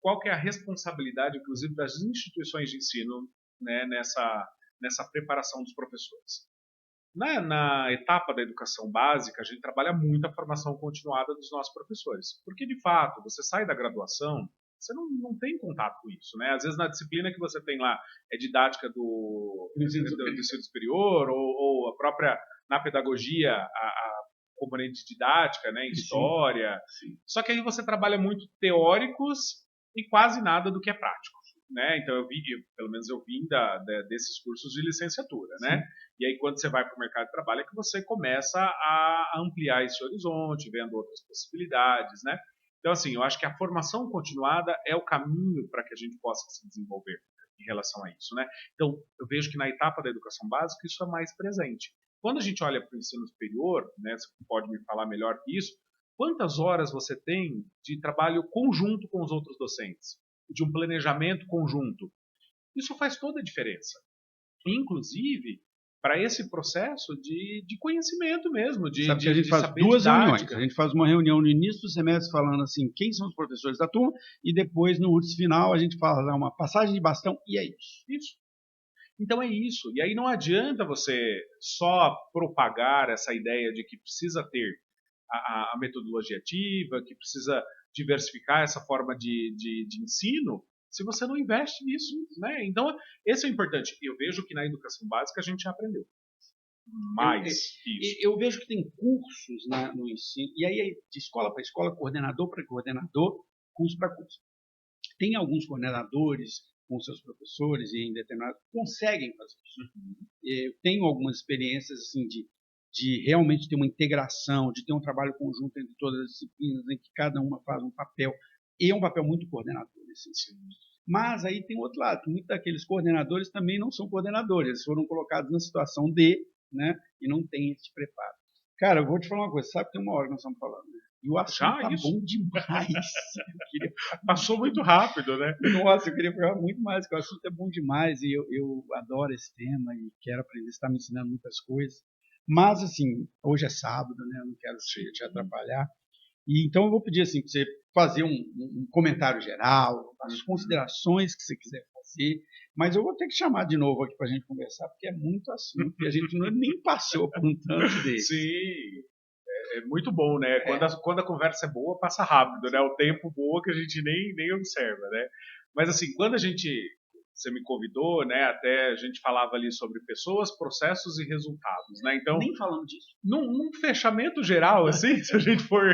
qual que é a responsabilidade, inclusive, das instituições de ensino, né, nessa preparação dos professores. Na etapa da educação básica, a gente trabalha muito a formação continuada dos nossos professores. Porque, de fato, você sai da graduação, você não tem contato com isso, né? Às vezes, na disciplina que você tem lá é didática do ensino superior, ou a própria, na pedagogia, a componente didática, né, história. Sim. Só que aí você trabalha muito teóricos e quase nada do que é prático, né? Então pelo menos eu vim desses cursos de licenciatura, né? Sim. E aí quando você vai para o mercado de trabalho é que você começa a ampliar esse horizonte, vendo outras possibilidades, né? Então assim, eu acho que a formação continuada é o caminho para que a gente possa se desenvolver em relação a isso, né? Então eu vejo que na etapa da educação básica isso é mais presente. Quando a gente olha para o ensino superior, né, você pode me falar melhor que isso, quantas horas você tem de trabalho conjunto com os outros docentes? De um planejamento conjunto? Isso faz toda a diferença. Inclusive, para esse processo de conhecimento mesmo, Sabe que a gente faz duas reuniões. A gente faz uma reunião no início do semestre falando assim, quem são os professores da turma, e depois, no último final, a gente fala uma passagem de bastão, e é isso. Isso. Então é isso. E aí não adianta você só propagar essa ideia de que precisa ter a metodologia ativa, que precisa diversificar essa forma de ensino, se você não investe nisso, né? Então, esse é o importante. Eu vejo que na educação básica a gente já aprendeu mais isso. Eu vejo que tem cursos no ensino, e aí de escola para escola, coordenador para coordenador, curso para curso. Tem alguns coordenadores com seus professores e em determinado conseguem fazer isso. Eu tenho algumas experiências assim de realmente ter uma integração, de ter um trabalho conjunto entre todas as disciplinas, em que cada uma faz um papel, e é um papel muito coordenador nesse ensino. Mas aí tem outro lado, muitos daqueles coordenadores também não são coordenadores, eles foram colocados na situação de, né, e não têm esse preparo. Cara, eu vou te falar uma coisa, sabe que tem uma hora que nós estamos falando, né? E o assunto tá bom demais. Passou muito rápido, né? Nossa, eu queria falar muito mais, porque o assunto é bom demais e eu adoro esse tema e quero aprender, você está me ensinando muitas coisas. Mas, assim, hoje é sábado, né? Eu não quero te atrapalhar. E, então, eu vou pedir assim, para você fazer um comentário geral, as considerações que você quiser fazer. Mas eu vou ter que chamar de novo aqui para a gente conversar, porque é muito assunto e a gente nem passou por um tanto desse. Sim. É muito bom, né? Quando a conversa é boa, passa rápido, né? O tempo voa que a gente nem observa, né? Mas assim, quando você me convidou, né? Até a gente falava ali sobre pessoas, processos e resultados, né? Então, nem falando disso. Num fechamento geral, assim, se a gente for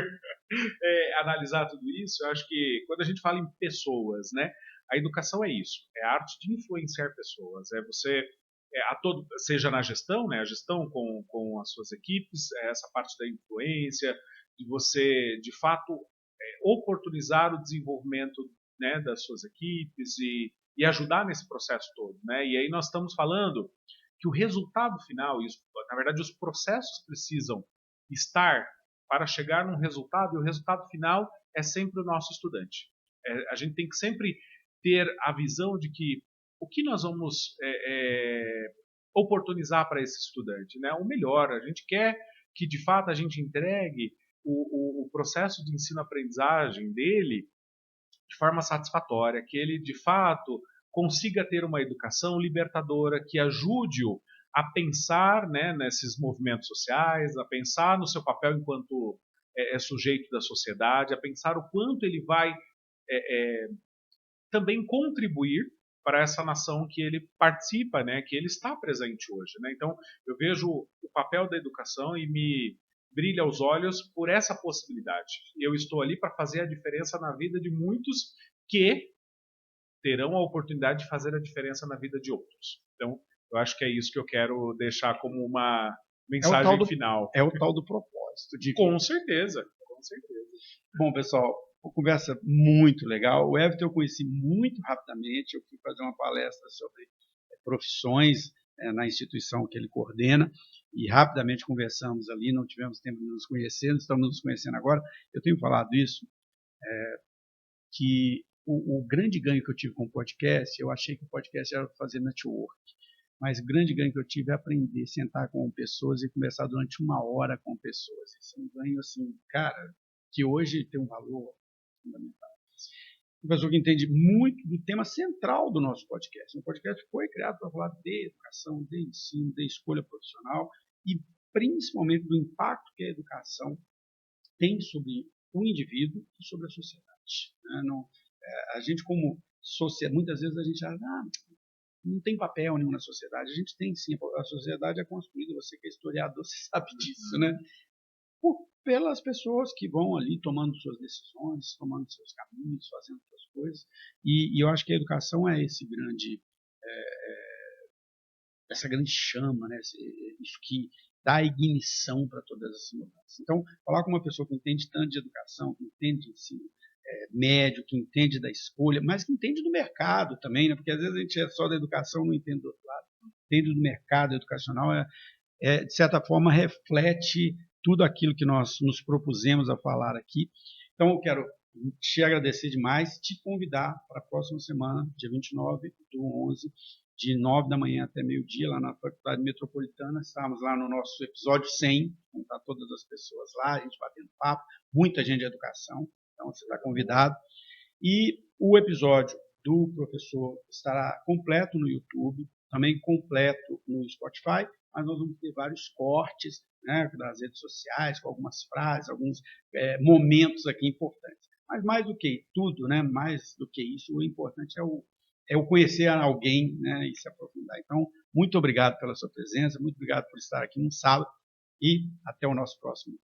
analisar tudo isso, eu acho que quando a gente fala em pessoas, né? A educação é isso, é a arte de influenciar pessoas, é você seja na gestão, né, a gestão com as suas equipes, essa parte da influência, de você, de fato, oportunizar o desenvolvimento, né, das suas equipes e ajudar nesse processo todo, né? E aí nós estamos falando que o resultado final, na verdade, os processos precisam estar para chegar num resultado, e o resultado final é sempre o nosso estudante. A gente tem que sempre ter a visão de que o que nós vamos oportunizar para esse estudante, né? O melhor. A gente quer que, de fato, a gente entregue o processo de ensino-aprendizagem dele de forma satisfatória, que ele, de fato, consiga ter uma educação libertadora, que ajude-o a pensar, né, nesses movimentos sociais, a pensar no seu papel enquanto sujeito da sociedade, a pensar o quanto ele vai também contribuir para essa nação que ele participa, né, que ele está presente hoje, né? Então, eu vejo o papel da educação e me brilha aos olhos por essa possibilidade. Eu estou ali para fazer a diferença na vida de muitos que terão a oportunidade de fazer a diferença na vida de outros. Então, eu acho que é isso que eu quero deixar como mensagem final. É o tal do propósito. Com certeza. Bom, pessoal, uma conversa muito legal. O Everton eu conheci muito rapidamente. Eu fui fazer uma palestra sobre profissões na instituição que ele coordena e rapidamente conversamos ali, não tivemos tempo de nos conhecer, estamos nos conhecendo agora. Eu tenho falado isso, que o grande ganho que eu tive com o podcast, eu achei que o podcast era fazer network, mas o grande ganho que eu tive é aprender, sentar com pessoas e conversar durante 1 hora com pessoas. Isso é um ganho, assim, cara, que hoje tem um valor fundamental. Uma pessoa que entende muito do tema central do nosso podcast. O podcast foi criado para falar de educação, de ensino, de escolha profissional e principalmente do impacto que a educação tem sobre o indivíduo e sobre a sociedade. A gente, como sociedade, muitas vezes a gente acha, não tem papel nenhum na sociedade. A gente tem sim, a sociedade é construída, você que é historiador, você sabe disso, né? Pelas pessoas que vão ali tomando suas decisões, tomando seus caminhos, fazendo suas coisas. E eu acho que a educação é essa grande chama, né? Isso que dá ignição para todas essas mudanças. Então, falar com uma pessoa que entende tanto de educação, que entende de ensino médio, que entende da escolha, mas que entende do mercado também, né? Porque às vezes a gente é só da educação, não entende do outro lado. Entende do mercado educacional, de certa forma, reflete tudo aquilo que nós nos propusemos a falar aqui. Então, eu quero te agradecer demais, te convidar para a próxima semana, dia 29/11, de 9 da manhã até meio-dia, lá na Faculdade Metropolitana. Estamos lá no nosso episódio 100, vão estar todas as pessoas lá, a gente batendo papo, muita gente de educação, então você está convidado. E o episódio do professor estará completo no YouTube, também completo no Spotify, mas nós vamos ter vários cortes, né, das redes sociais, com algumas frases, alguns momentos aqui importantes. Mas mais do que tudo, né, mais do que isso, o importante é o conhecer alguém, né, e se aprofundar. Então, muito obrigado pela sua presença, muito obrigado por estar aqui no sábado e até o nosso próximo